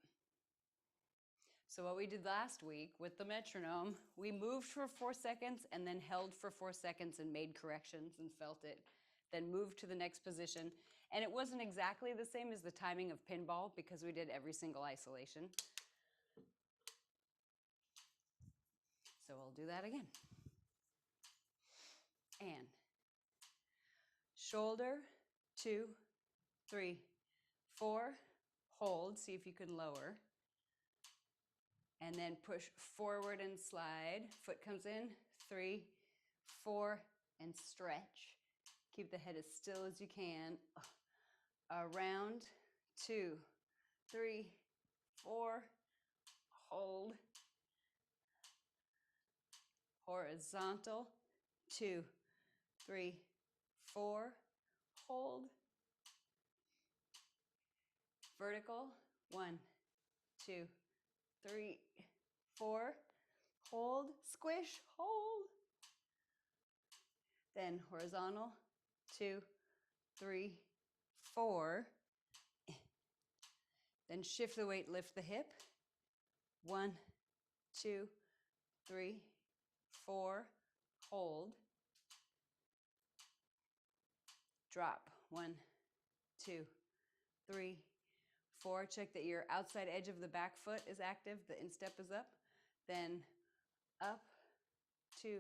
So what we did last week with the metronome, we moved for 4 seconds and then held for 4 seconds and made corrections and felt it, then moved to the next position. And it wasn't exactly the same as the timing of pinball because we did every single isolation. So we'll do that again. And shoulder, 2, 3, 4, hold, see if you can lower. And then push forward and slide. Foot comes in, 3, 4, and stretch. Keep the head as still as you can. Around, 2, 3, 4, hold. Horizontal, 2, 3, 4, hold. Vertical, 1, 2, 3, 4, hold, squish, hold. Then horizontal, 2, 3, 4. Then shift the weight, lift the hip. 1, 2, 3, 4, hold. Drop. 1, 2, 3, 4. Check that your outside edge of the back foot is active, the instep is up. Then up, 2,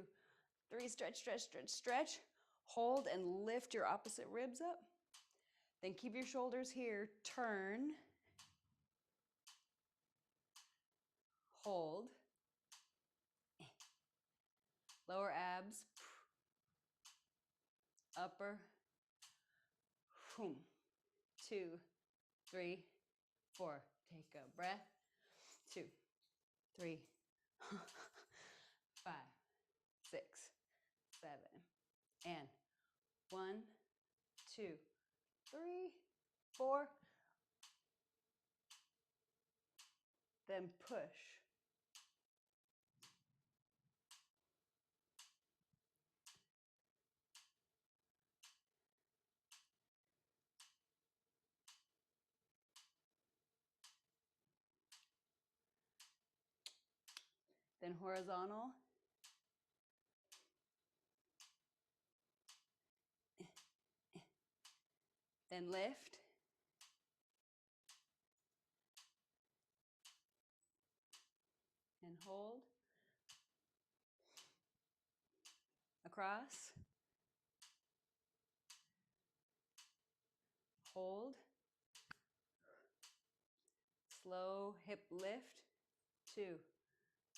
3, stretch, stretch, stretch, stretch. Hold and lift your opposite ribs up. Then keep your shoulders here, turn. Hold. Lower abs. Upper. 2, 3, 4. Take a breath. 2, 3, 5, 6, 7. And 1, 2, 3, 4. Then push. Then horizontal. Then lift. And hold. Across. Hold. Slow hip lift. 2,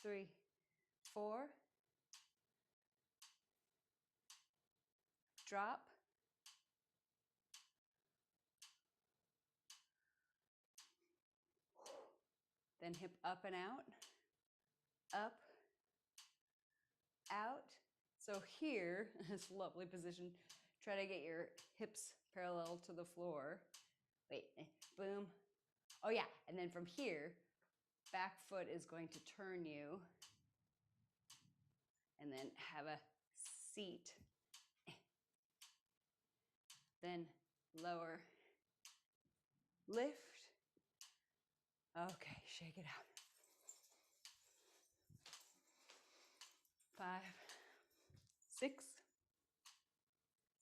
3, 4. Drop. Then hip up and out. Up. Out. So here, this lovely position, try to get your hips parallel to the floor. Wait, boom. Oh yeah, and then from here, back foot is going to turn you and then have a seat. Then lower, lift. Okay, shake it out. 5, 6,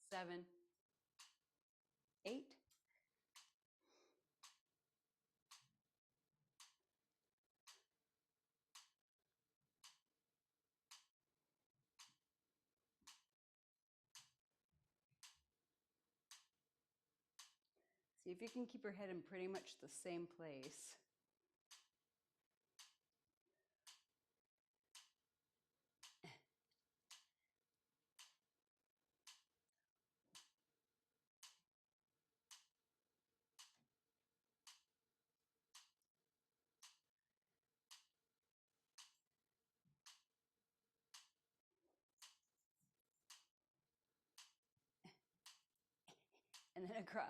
7, 8. See if you can keep your head in pretty much the same place. And then across.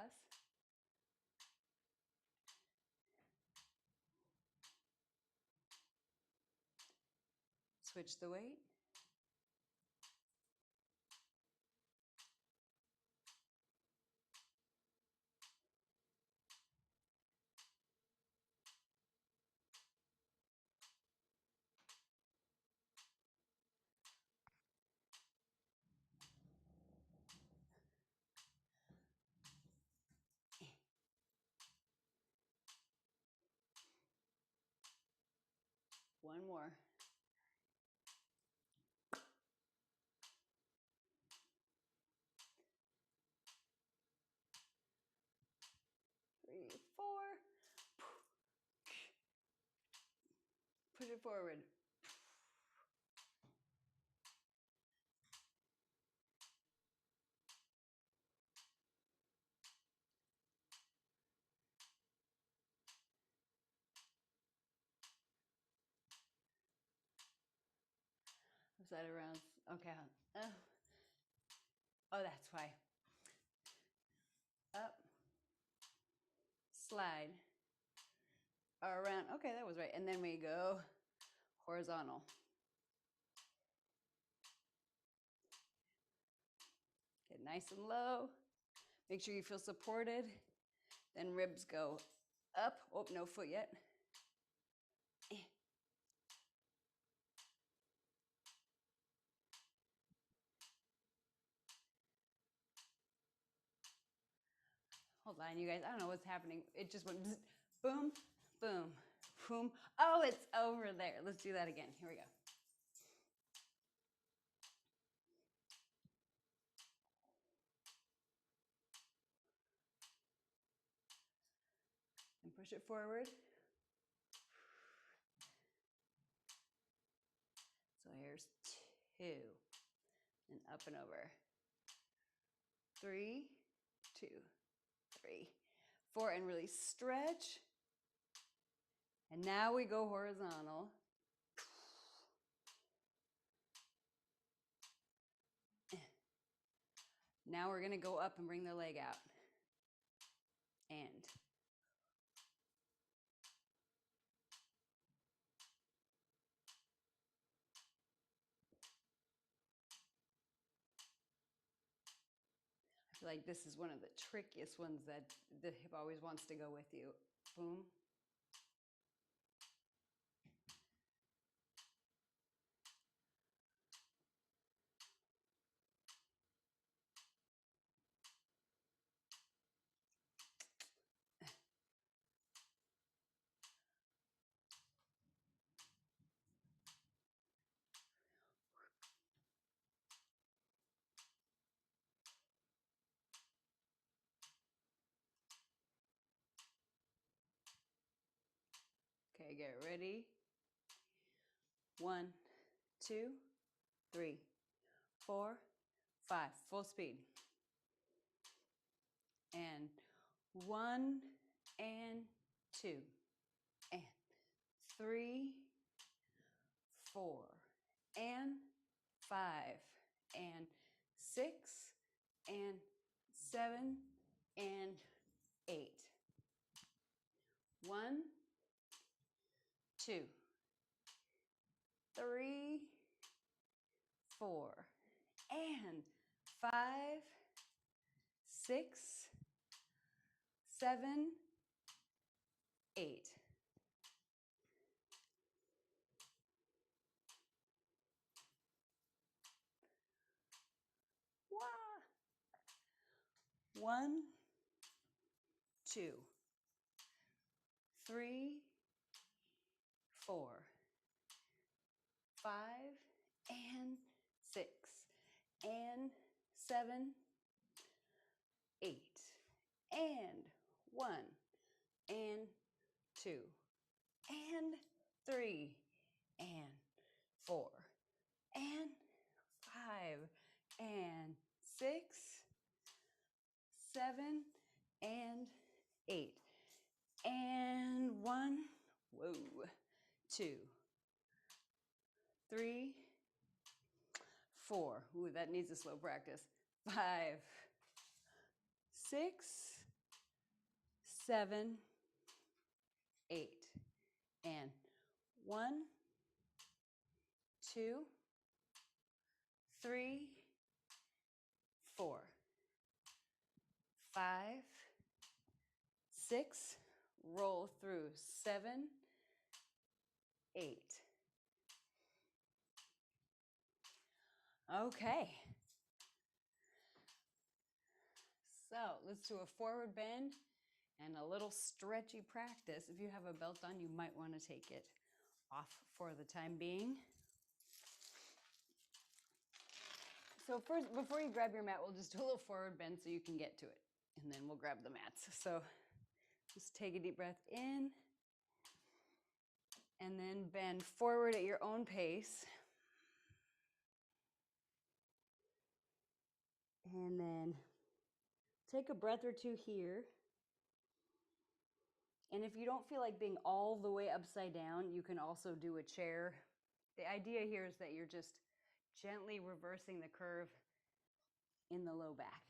Switch the weight. One more. 3, 4. Push it forward. Was that around? Okay. Oh, that's why. Up. Slide. Around. Okay, that was right. And then we go horizontal. Get nice and low. Make sure you feel supported. Then ribs go up. Oh, no foot yet. Hold on, you guys. I don't know what's happening. It just went boom, boom, boom. Oh, it's over there. Let's do that again. Here we go. And push it forward. So here's 2. And up and over. 3, 2, 3, 4. And really stretch. And now we go horizontal. Now we're going to go up and bring the leg out. And I feel like this is one of the trickiest ones that the hip always wants to go with you. Boom. Okay, get ready. 1, 2, 3, 4, 5. Full speed. And 1 and 2 and 3, 4 and 5 and 6 and 7 and 8. 1, 2, 3, 4 and 5, 6, 7, 8. Wow. 1, 2, 3, 4, 5 and 6 and 7, 8 and 1 and 2 and 3 and 4 and 5 and 6, 7 and 8 and 1. Whoa. 2, 3, 4. Ooh, that needs a slow practice. 5, 6, 7, 8. And 1, 2, 3, 4, 5, 6. Roll through 7, 8. Okay. So let's do a forward bend and a little stretchy practice. If you have a belt on, you might want to take it off for the time being. So first, before you grab your mat, we'll just do a little forward bend so you can get to it. And then we'll grab the mats. So just take a deep breath in. And then bend forward at your own pace. And then take a breath or two here. And if you don't feel like being all the way upside down, you can also do a chair. The idea here is that you're just gently reversing the curve in the low back.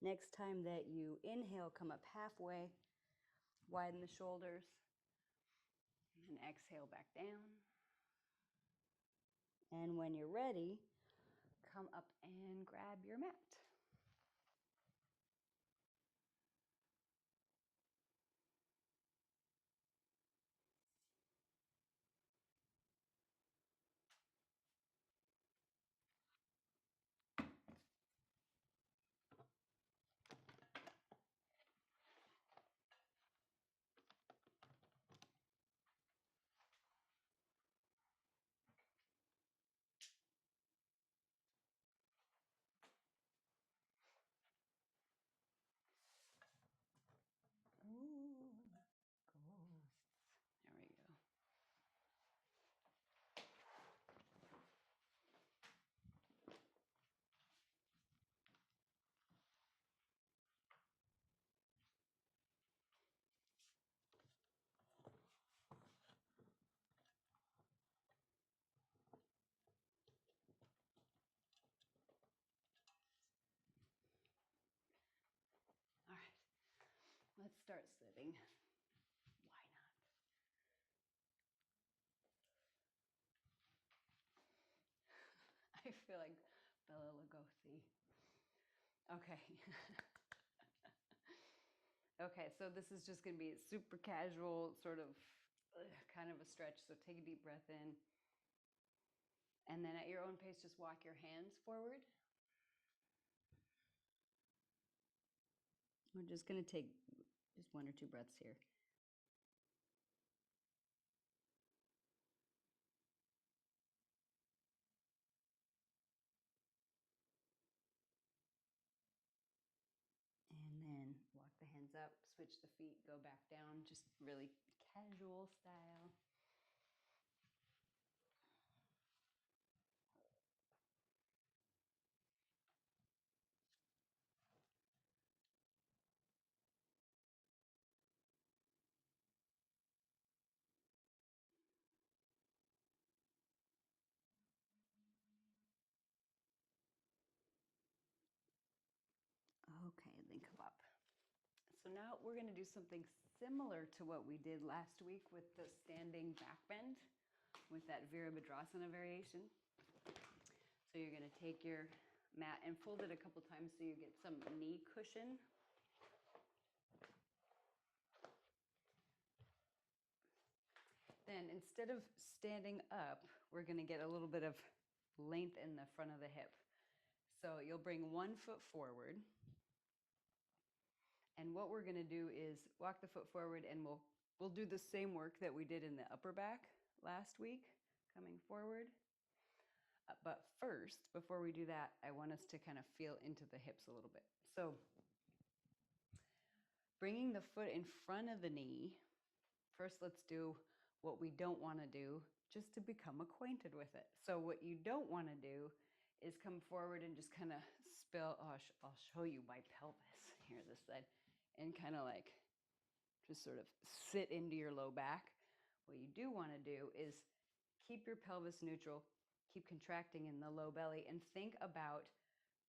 Next time that you inhale, come up halfway, widen the shoulders, and exhale back down. And when you're ready, come up and grab your mat. Ooh, ghosts. There we go. All right, let's start sitting. Why not? I feel like Bela Lugosi. Okay. Okay, so this is just gonna be super casual, sort of kind of a stretch. So take a deep breath in. And then at your own pace, just walk your hands forward. We're just gonna take just 1 or 2 breaths here. And then walk the hands up, switch the feet, go back down, just really casual style. Okay, then come up. So now we're going to do something similar to what we did last week with the standing back bend with that Virabhadrasana variation. So you're going to take your mat and fold it a couple times so you get some knee cushion. Then instead of standing up, we're going to get a little bit of length in the front of the hip. So you'll bring 1 foot forward. And what we're going to do is walk the foot forward, and we'll do the same work that we did in the upper back last week, coming forward. But first, before we do that, I want us to kind of feel into the hips a little bit. So bringing the foot in front of the knee, first let's do what we don't want to do just to become acquainted with it. So what you don't want to do is come forward and just kind of spill, I'll show you my pelvis here this side, and kind of like just sort of sit into your low back. What you do want to do is keep your pelvis neutral, keep contracting in the low belly, and think about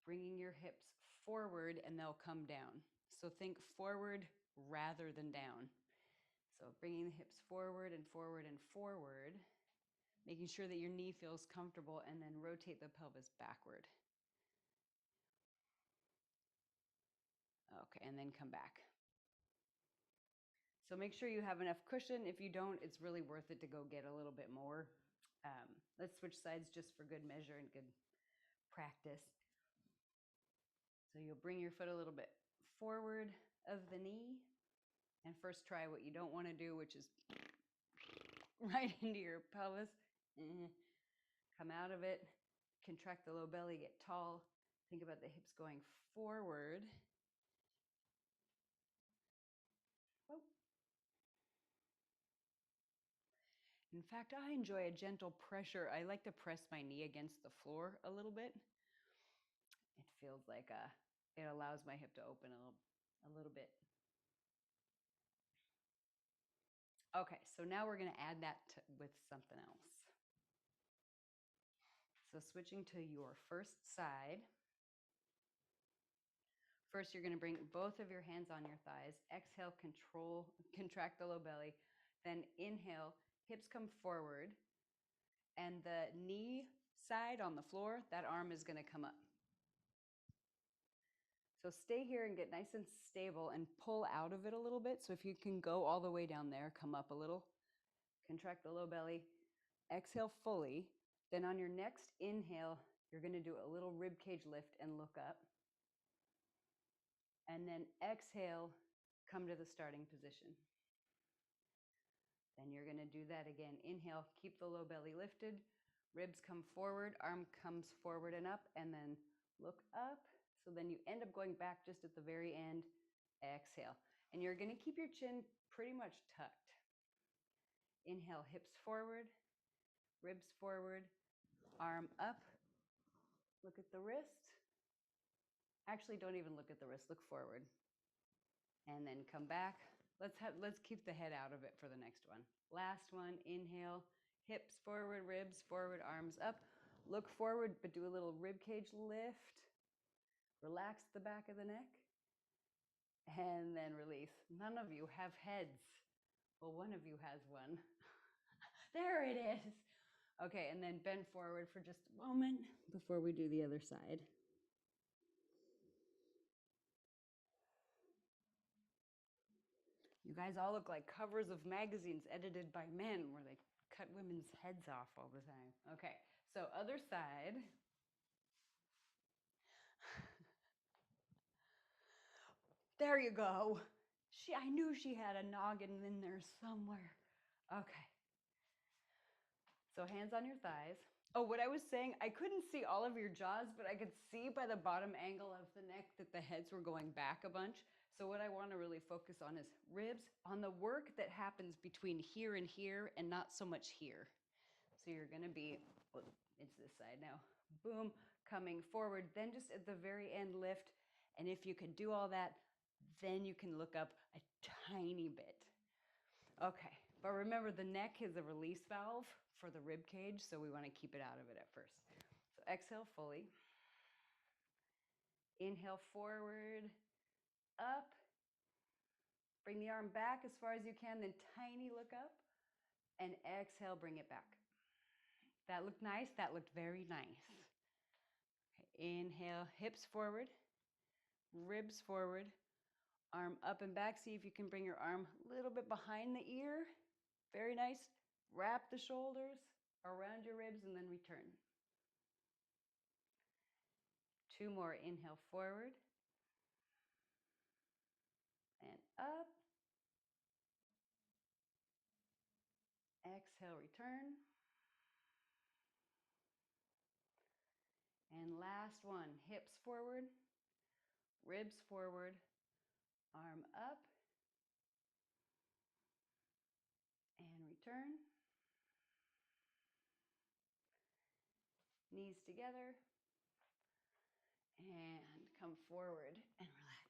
bringing your hips forward and they'll come down. So think forward rather than down. So bringing the hips forward and forward and forward, making sure that your knee feels comfortable, and then rotate the pelvis backward. Okay, and then come back. So make sure you have enough cushion. If you don't, it's really worth it to go get a little bit more. Let's switch sides just for good measure and good practice. So you'll bring your foot a little bit forward of the knee, and first try what you don't want to do, which is right into your pelvis. Come out of it, contract the low belly, get tall. Think about the hips going forward. Oh. In fact, I enjoy a gentle pressure. I like to press my knee against the floor a little bit. It feels like it allows my hip to open a little bit. Okay, so now we're going to add that with something else. So switching to your first side. First, you're going to bring both of your hands on your thighs. Exhale, contract the low belly. Then inhale, hips come forward. And the knee side on the floor, that arm is going to come up. So stay here and get nice and stable and pull out of it a little bit. So if you can go all the way down there, come up a little. Contract the low belly. Exhale fully. Then on your next inhale, you're going to do a little rib cage lift and look up. And then exhale, come to the starting position. Then you're going to do that again. Inhale, keep the low belly lifted. Ribs come forward, arm comes forward and up, and then look up. So then you end up going back just at the very end. Exhale. And you're going to keep your chin pretty much tucked. Inhale, hips forward, ribs forward, arm up. Look at the wrist. Actually, don't even look at the wrist. Look forward. And then come back. Let's keep the head out of it for the next one. Last one. Inhale, hips forward, ribs forward, arms up. Look forward, but do a little rib cage lift. Relax the back of the neck. And then release. None of you have heads. Well, one of you has one. There it is. Okay, and then bend forward for just a moment before we do the other side. You guys all look like covers of magazines edited by men where they cut women's heads off all the time. Okay, so other side. There you go. I knew she had a noggin in there somewhere. Okay. So hands on your thighs. Oh, what I was saying, I couldn't see all of your jaws, but I could see by the bottom angle of the neck that the heads were going back a bunch. So what I want to really focus on is ribs, on the work that happens between here and not so much here. So you're going to be, well, it's this side now, boom, coming forward. Then just at the very end, lift. And if you can do all that, then you can look up a tiny bit. Okay, but remember the neck is a release valve for the rib cage, so we want to keep it out of it at first. So exhale fully. Inhale forward, up. Bring the arm back as far as you can, then tiny look up. And exhale, bring it back. That looked nice. That looked very nice. Okay, inhale, hips forward, ribs forward, arm up and back. See if you can bring your arm a little bit behind the ear. Very nice. Wrap the shoulders around your ribs and then return. 2 more. Inhale forward and up. Exhale, return. And last one, hips forward, ribs forward, arm up, and return. Knees together, and come forward and relax.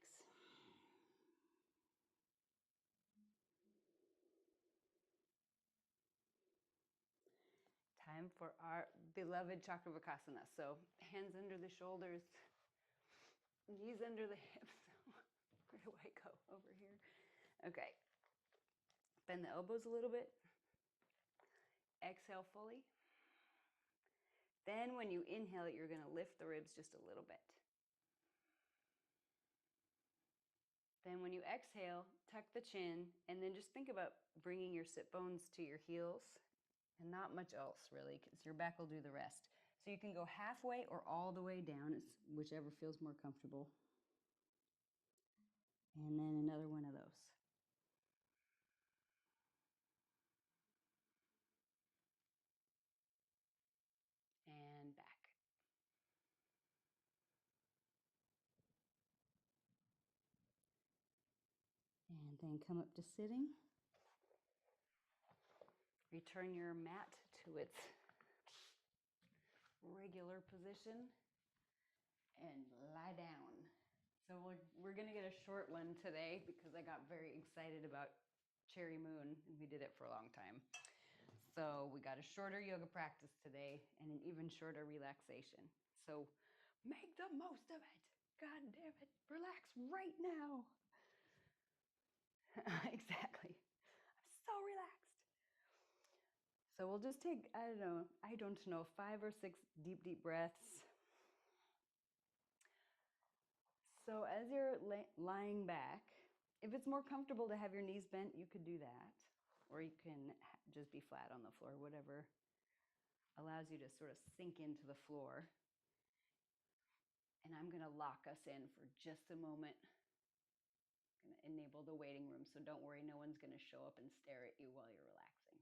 Time for our beloved Chakravakasana. So hands under the shoulders, knees under the hips. Where do I go? Over here. Okay. Bend the elbows a little bit. Exhale fully. Then when you inhale, you're going to lift the ribs just a little bit. Then when you exhale, tuck the chin, and then just think about bringing your sit bones to your heels and not much else really, because your back will do the rest. So you can go halfway or all the way down, it's whichever feels more comfortable. And then another one of those. And back. And then come up to sitting. Return your mat to its regular position and lie down. So we're going to get a short one today because I got very excited about Cherry Moon and we did it for a long time. So we got a shorter yoga practice today and an even shorter relaxation. So make the most of it. God damn it, relax right now. Exactly. I'm so relaxed. So we'll just take, I don't know, 5 or 6 deep, deep breaths. So as you're lying back, if it's more comfortable to have your knees bent, you could do that. Or you can just be flat on the floor, whatever allows you to sort of sink into the floor. And I'm going to lock us in for just a moment. I'm going to enable the waiting room, so don't worry, no one's going to show up and stare at you while you're relaxing.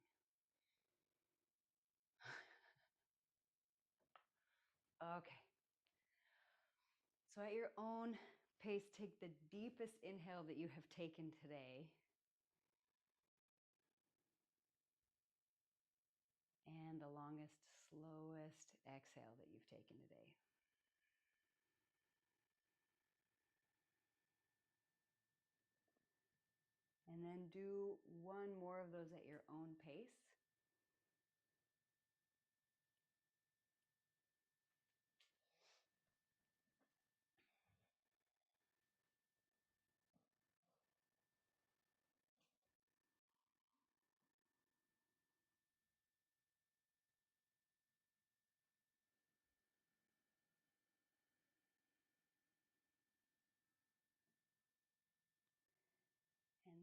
Okay. So at your own pace, take the deepest inhale that you have taken today. And the longest, slowest exhale that you've taken today. And then do one more of those at your own pace.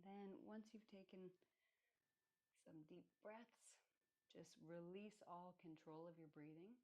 And then once you've taken some deep breaths, just release all control of your breathing.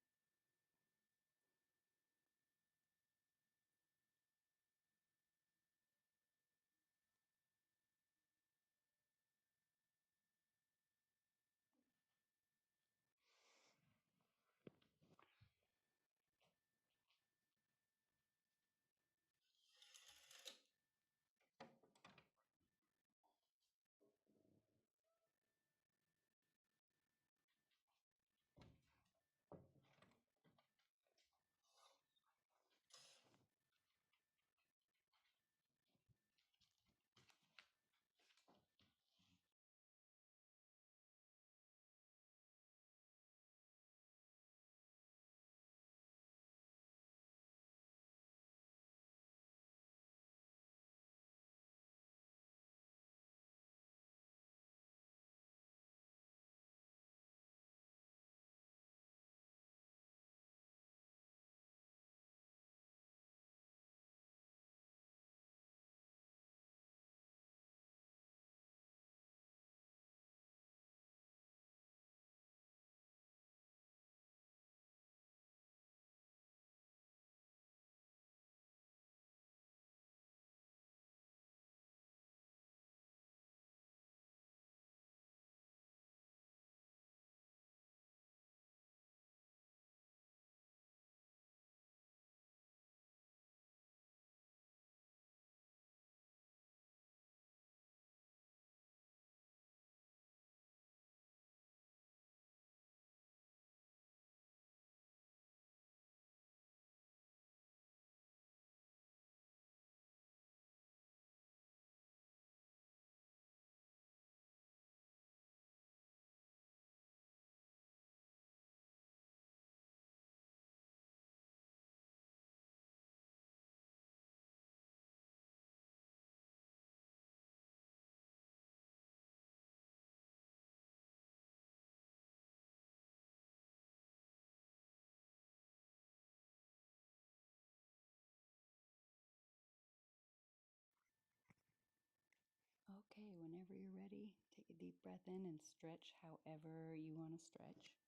Okay, whenever you're ready, take a deep breath in and stretch however you want to stretch.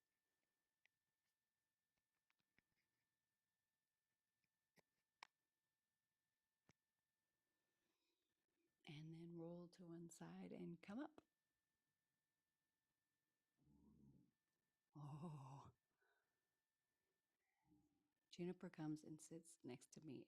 And then roll to one side and come up. Oh. Juniper comes and sits next to me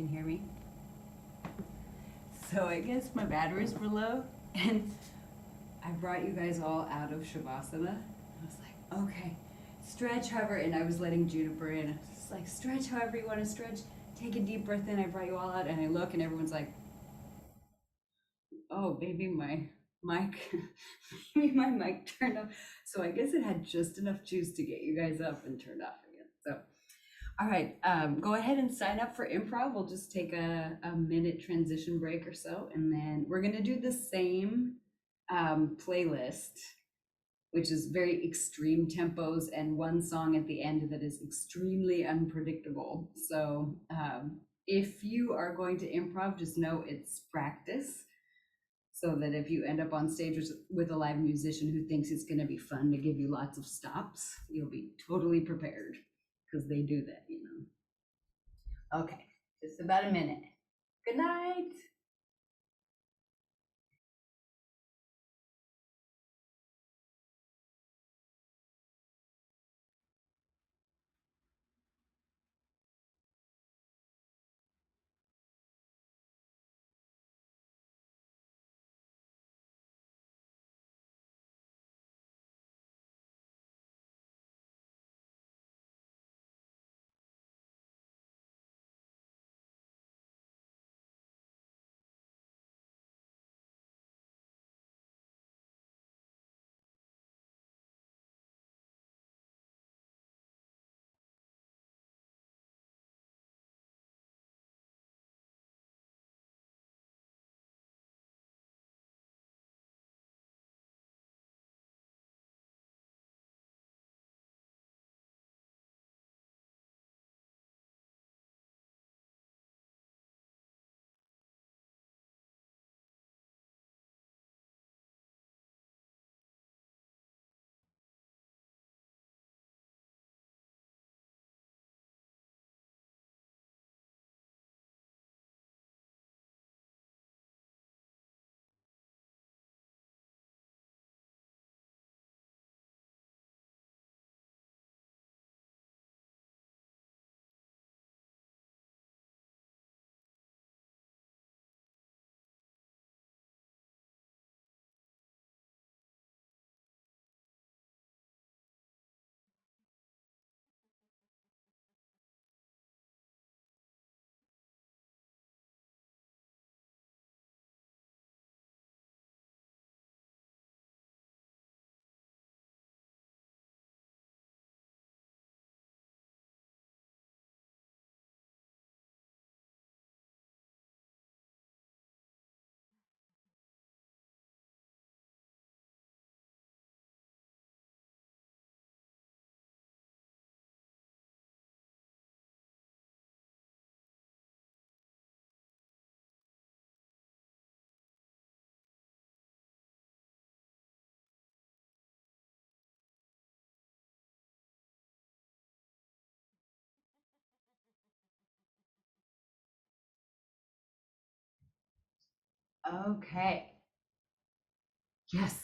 Can you hear me? So I guess my batteries were low, and I brought you guys all out of Shavasana. I was like, okay, stretch however, and I was letting Juniper in. I was just like, stretch however you want to stretch. Take a deep breath in. I brought you all out, and I look, and everyone's like, oh, maybe my mic, maybe my mic turned off. So I guess it had just enough juice to get you guys up and turned off again. So, all right, go ahead and sign up for improv. We'll just take a minute transition break or so, and then we're gonna do the same playlist, which is very extreme tempos and one song at the end that is extremely unpredictable. So if you are going to improv, just know it's practice, so that if you end up on stage with a live musician who thinks it's going to be fun to give you lots of stops, you'll be totally prepared, because they do that, you know. Okay, just about a minute. Good night. Okay. Yes.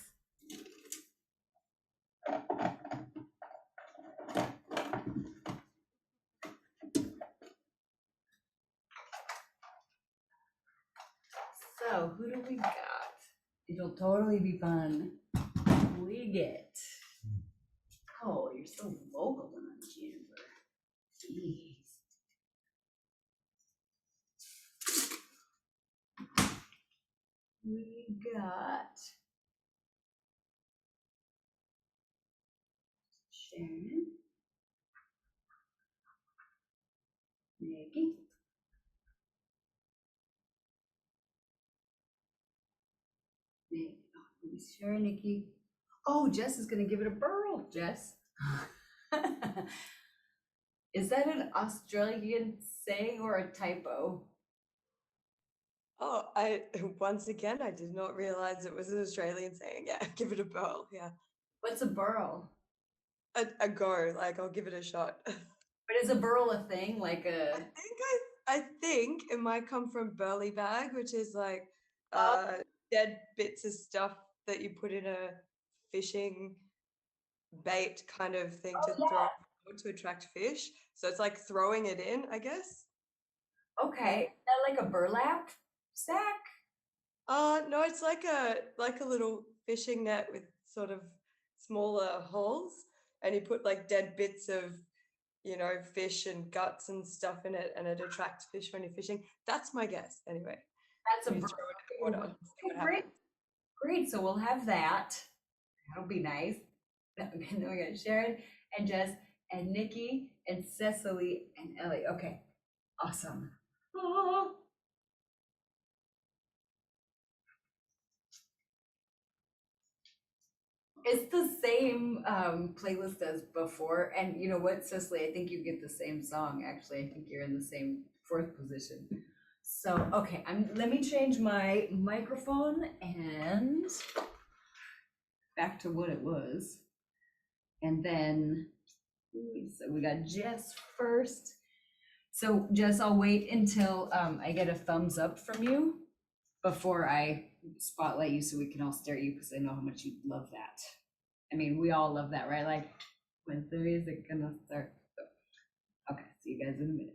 So who do we got? It'll totally be fun. We get. Oh, you're so vocal tonight, Jennifer. Jeez. We got Sharon, Maggie, Maggie. Oh, let me see Sharon, Nikki. Oh, Jess is gonna give it a whirl. Jess. Is that an Australian saying or a typo? Oh, once again, I did not realize it was an Australian saying. Yeah, give it a whirl. Yeah. What's a burl? A go, like I'll give it a shot. But is a burl a thing? Like a I think it might come from burley bag, which is like dead bits of stuff that you put in a fishing bait kind of thing to throw to attract fish. So it's like throwing it in, I guess. Okay. Is that like a burlap sack? No, it's like a little fishing net with sort of smaller holes, and you put like dead bits of, fish and guts and stuff in it, and it attracts fish when you're fishing. That's my guess, anyway. That's a You burlap. throw it in the water, see what Great. happens. Great. So we'll have that. That'll be nice. And then we got Sharon and Jess and Nikki and Cecily and Ellie. Okay. Awesome. Oh. It's the same playlist as before. And you know what, Cecily, I think you get the same song. Actually, I think you're in the same fourth position. So, okay, let me change my microphone and back to what it was. And then, so we got Jess first. So Jess, I'll wait until I get a thumbs up from you before I spotlight you so we can all stare at you, because I know how much you love that. I mean, we all love that, right? Like, when's the music gonna start? Okay, see you guys in a minute.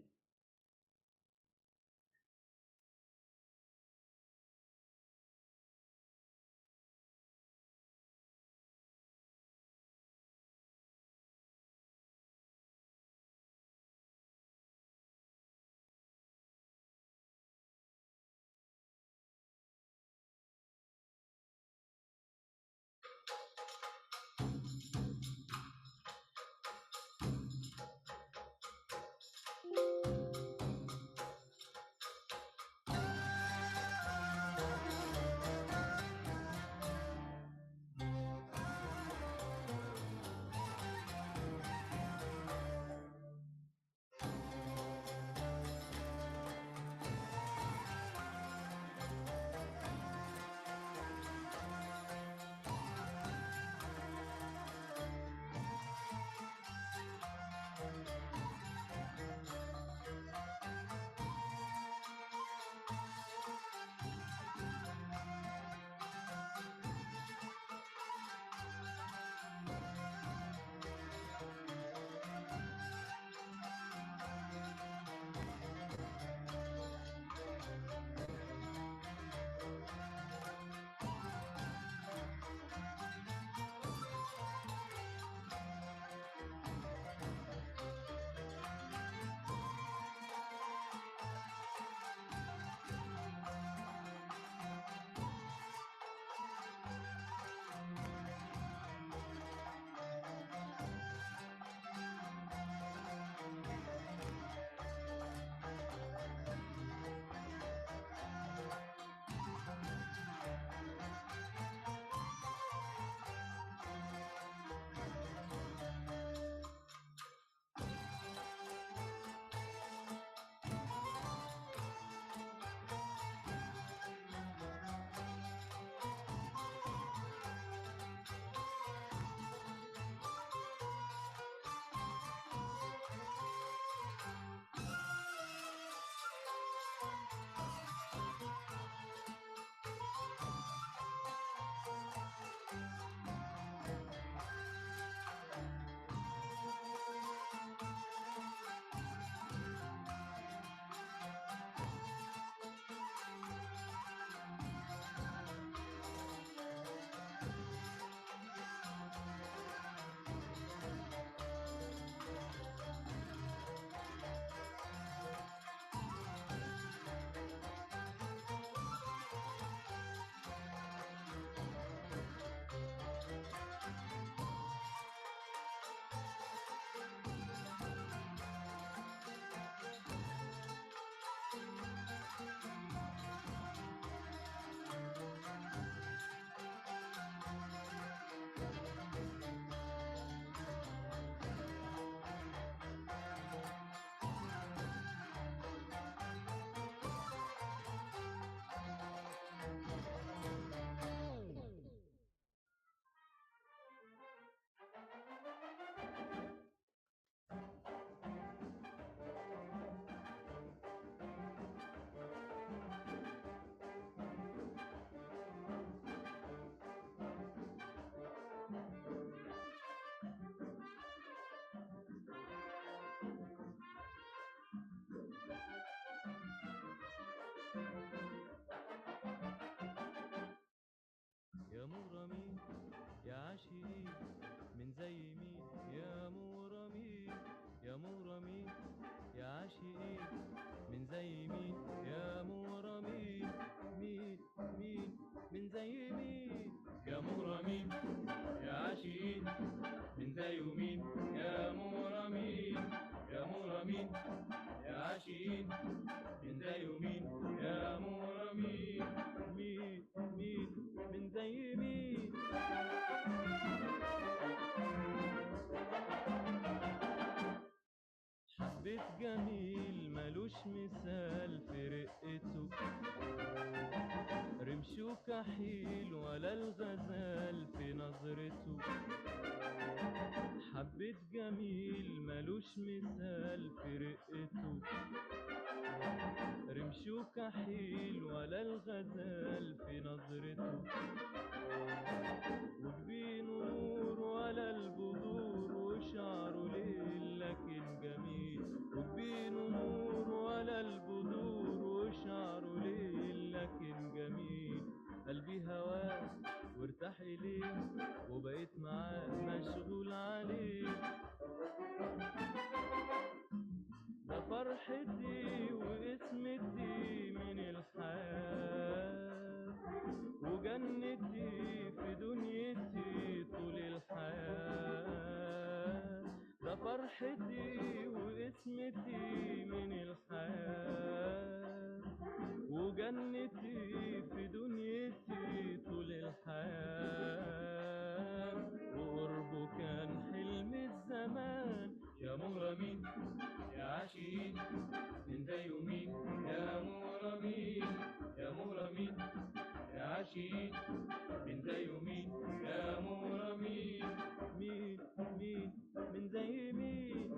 مثال في رقته، رمشه كحيل ولا الغزال في نظرته، حبة جميل ملوش مثال في رقته، رمشه كحيل ولا الغزال في نظرته، وجبينه نور ولا البذور وشعره ليل لكن جميل، وجبينه نور ولا البذور وشعره ليل لكن جميل، قلبي هواه وارتاح إليه وبقيت معاه مشغول عليه، ده فرحتي واسمتي من الحياة وجنتي في دنيتي طول الحياة، ده فرحتي واسمتي من الحياة وجنتي في دنيتي طول الحياة، وقربه كان حلم الزمان يا مغرمين يا عاشقين من ده يومين، يا مغرمين يا مغرمين يا عاشقين من ده يومين، يا مغرمين مين من زي مين.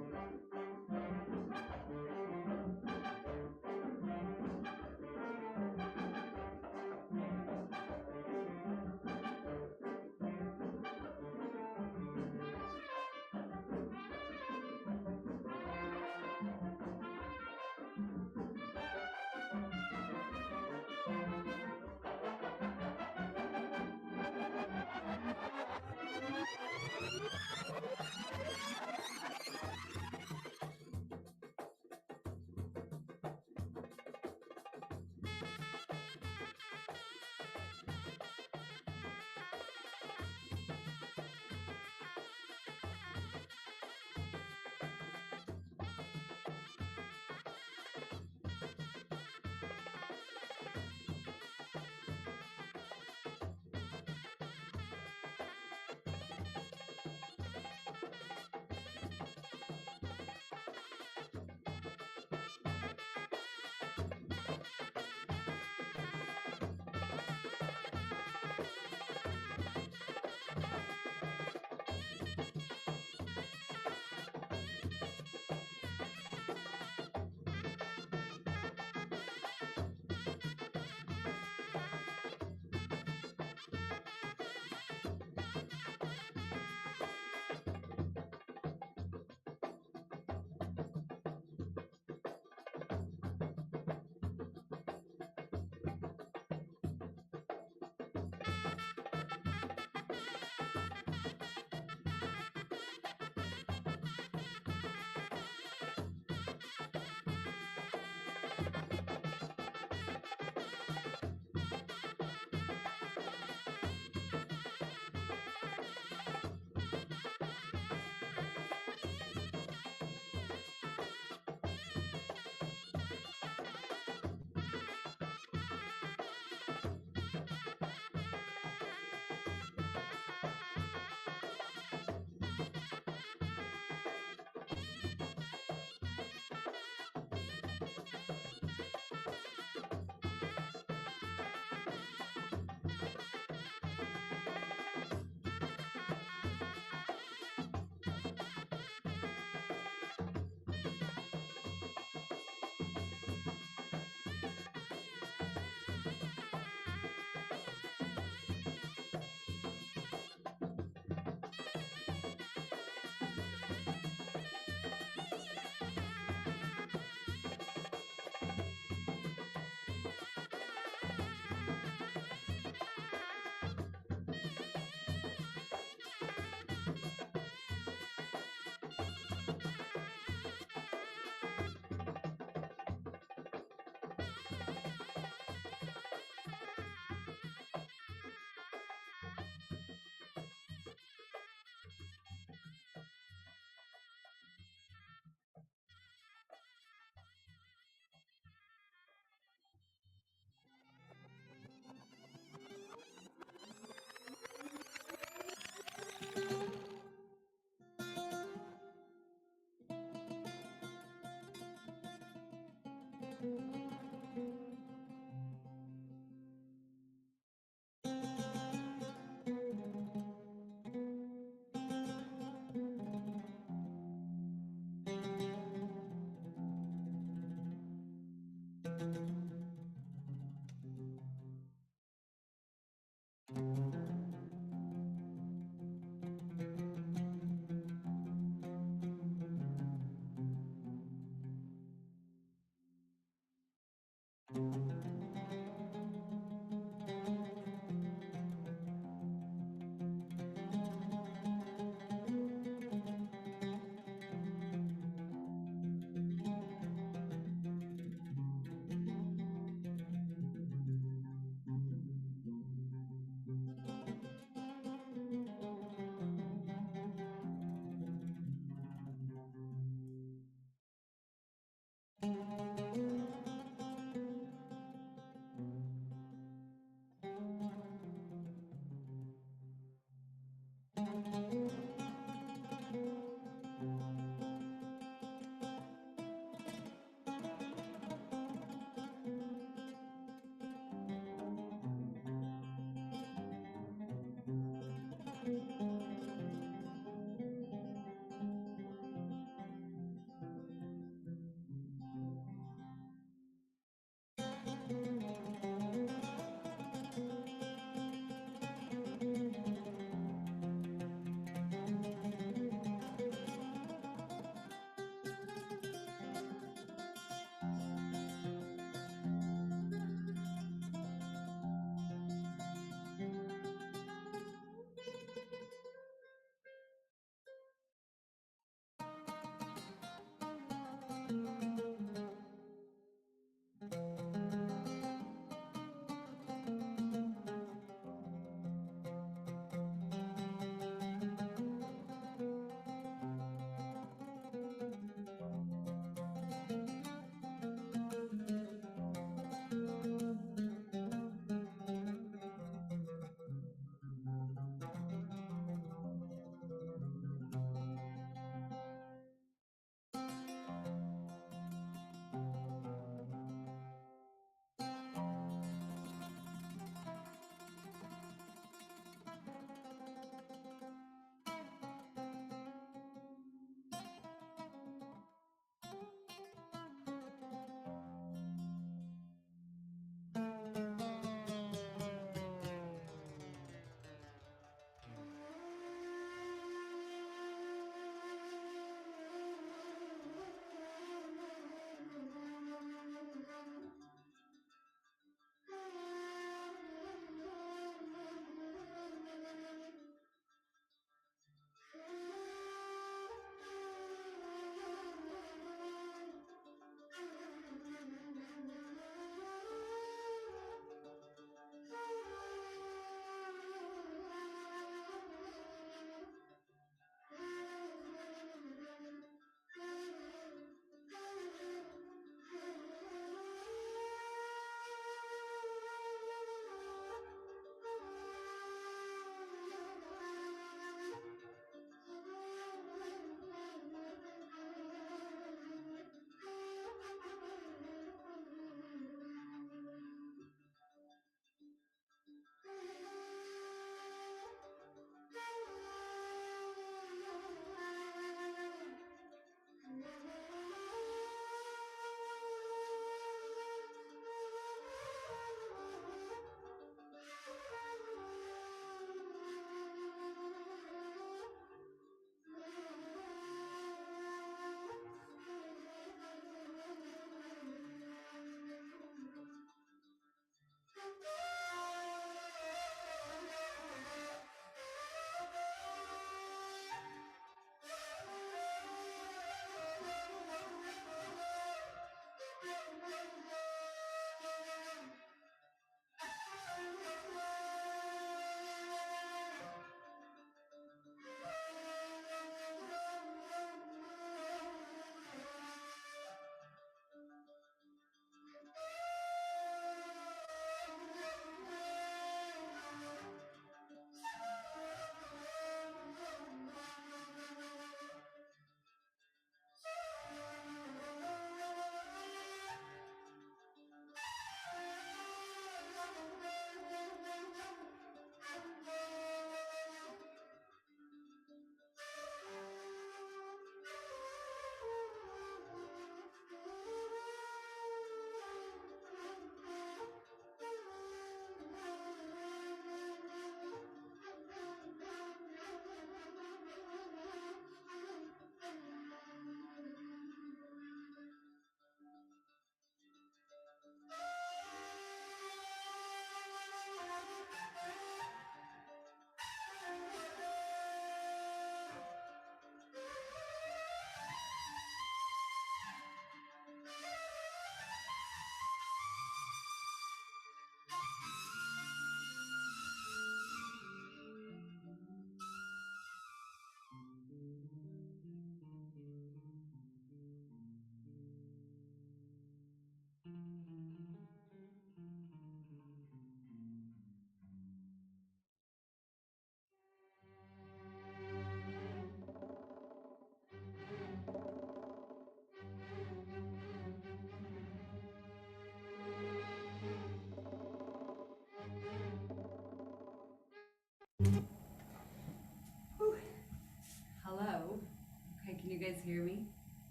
hear me?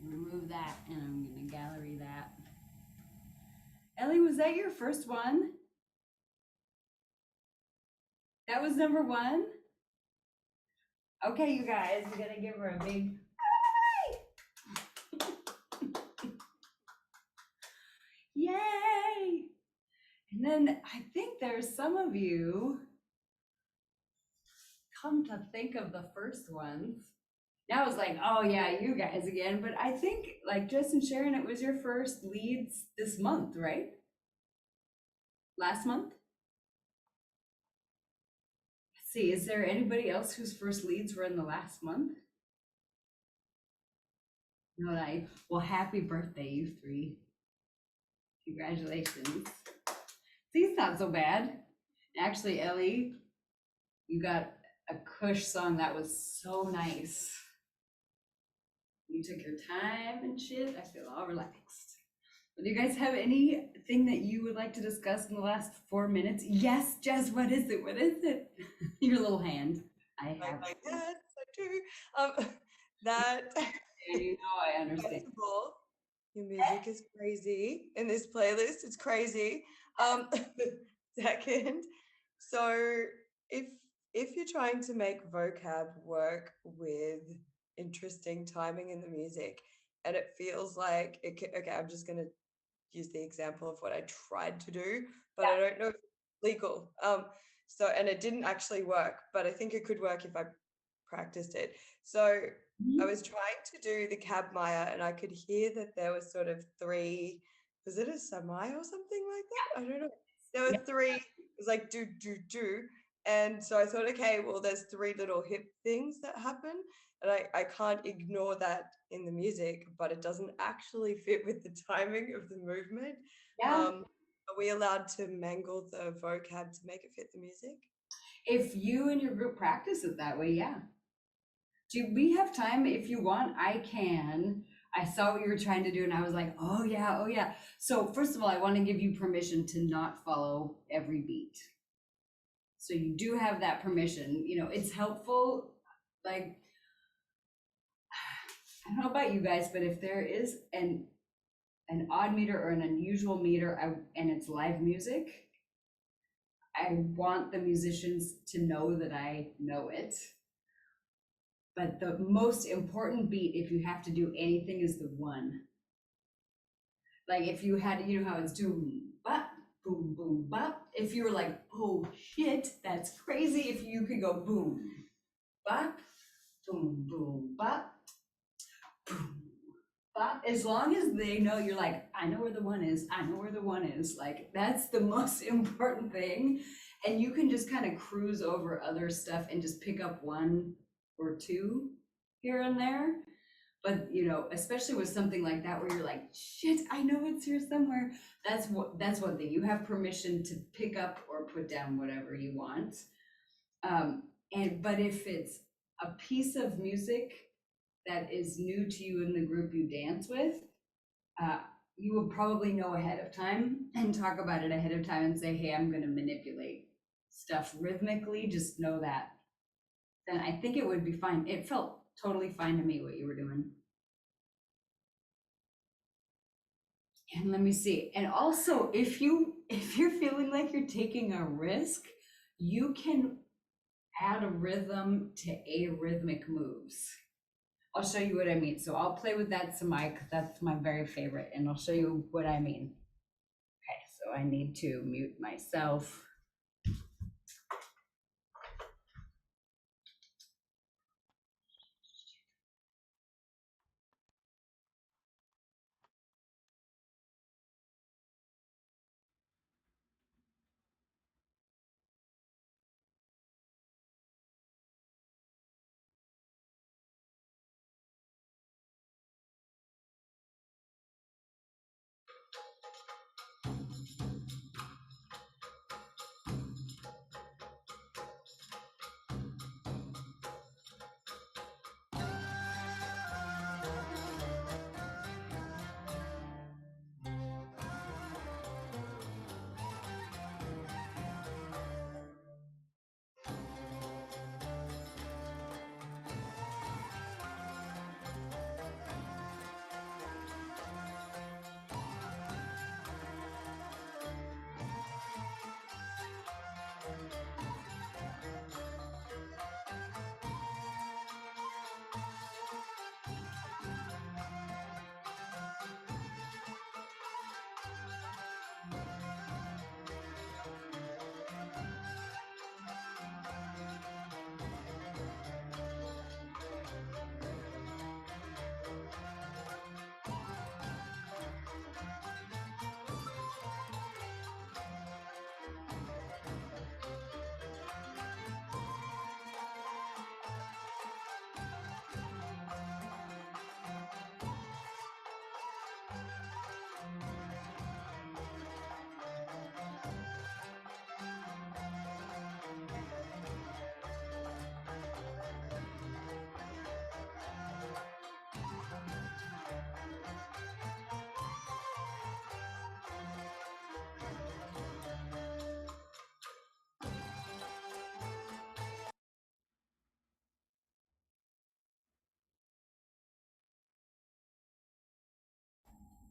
Remove that, and I'm gonna gallery that. Ellie, was that your first one? That was number one? Okay, you guys, we gotta give her a big yay! And then I think there's some of you, come to think of the first ones. Now it's like, oh yeah, you guys again. But I think, like Jess and Sharon, it was your first leads this month, right? Last month? Let's see, is there anybody else whose first leads were in the last month? No, well, happy birthday, you three. Congratulations. See, it's not so bad. Actually, Ellie, you got a Kush song that was so nice. You took your time and shit. I feel all relaxed. Do you guys have anything that you would like to discuss in the last 4 minutes? Yes, Jess, what is it? What is it? Your little hand. I have. Yes, I do. That. And you know I understand. First of all, your music is crazy in this playlist. It's crazy. Second, so if you're trying to make vocab work with interesting timing in the music, and it feels like okay, I'm just gonna use the example of what I tried to do, but I don't know if it's legal. So and it didn't actually work, but I think it could work if I practiced it. So I was trying to do the cab Maya, and I could hear that there was sort of three. Was it a semi or something like that? I don't know. There were three. It was like do do do, and so I thought, okay, well, there's three little hip things that happen, and I can't ignore that in the music, but it doesn't actually fit with the timing of the movement. Yeah. Are we allowed to mangle the vocab to make it fit the music? If you and your group practice it that way, yeah. Do we have time? If you want, I can. I saw what you were trying to do and I was like, oh yeah, oh yeah. So first of all, I want to give you permission to not follow every beat. So you do have that permission. You know, it's helpful. Like, I don't know about you guys, but if there is an odd meter or an unusual meter and it's live music, I want the musicians to know that I know it. But the most important beat, if you have to do anything, is the one. Like if you had, you know how it's doom, bop, boom, boom, bop. If you were like, oh shit, that's crazy. If you could go boom, bop, boom, boom, bop, boom, bop. As long as they know you're like, I know where the one is. I know where the one is. Like that's the most important thing. And you can just kind of cruise over other stuff and just pick up one or two here and there. But you know, especially with something like that where you're like, shit, I know it's here somewhere. That's one thing. You have permission to pick up or put down whatever you want. But if it's a piece of music that is new to you in the group you dance with, you will probably know ahead of time and talk about it ahead of time and say, hey, I'm going to manipulate stuff rhythmically. Just know that. Then I think it would be fine. It felt totally fine to me what you were doing. And let me see. And also, if you're feeling like you're taking a risk, you can add a rhythm to arrhythmic moves. I'll show you what I mean. So I'll play with that Samai because that's my very favorite, and I'll show you what I mean. Okay, so I need to mute myself.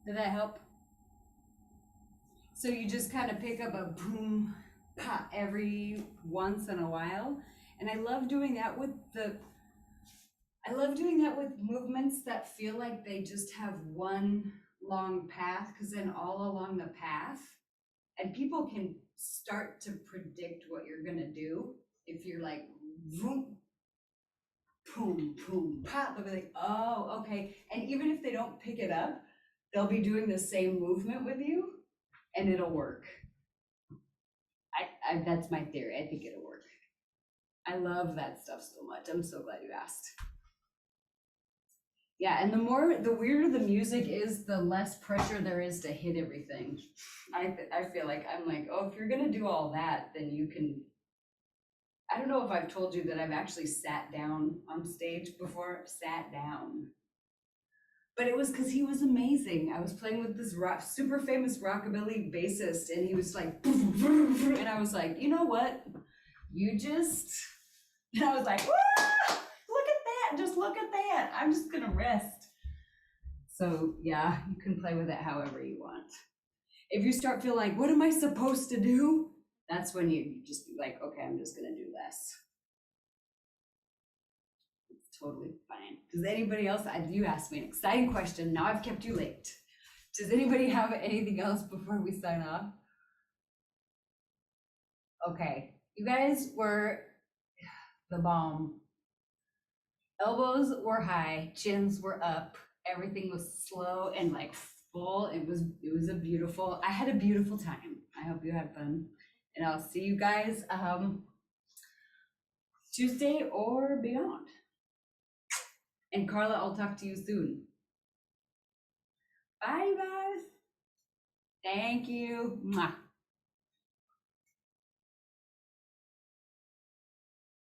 Did that help? So you just kind of pick up a boom, pa every once in a while. And I love doing that with movements that feel like they just have one long path, because then all along the path, and people can start to predict what you're gonna do. If you're like, vroom, boom, boom, pop, they'll be like, oh, okay. And even if they don't pick it up, they'll be doing the same movement with you and it'll work. I that's my theory. I think it'll work. I love that stuff so much. I'm so glad you asked. Yeah, and the weirder the music is, the less pressure there is to hit everything. I feel like I'm like, oh, if you're gonna do all that, then you can. I don't know if I've told you that I've actually sat down on stage before. Sat down. But it was because he was amazing. I was playing with this super famous rockabilly bassist, and he was like, and I was like, you know what? And I was like, look at that, just look at that. I'm just gonna rest. So yeah, you can play with it however you want. If you start feeling like, what am I supposed to do? That's when you just be like, okay, I'm just gonna do less. Totally fine. Does anybody else, you asked me an exciting question, now I've kept you late. Does anybody have anything else before we sign off? Okay, you guys were the bomb. Elbows were high, chins were up, everything was slow and like full. It was I had a beautiful time. I hope you had fun. And I'll see you guys Tuesday or beyond. And Carla, I'll talk to you soon. Bye, guys. Thank you. Mwah.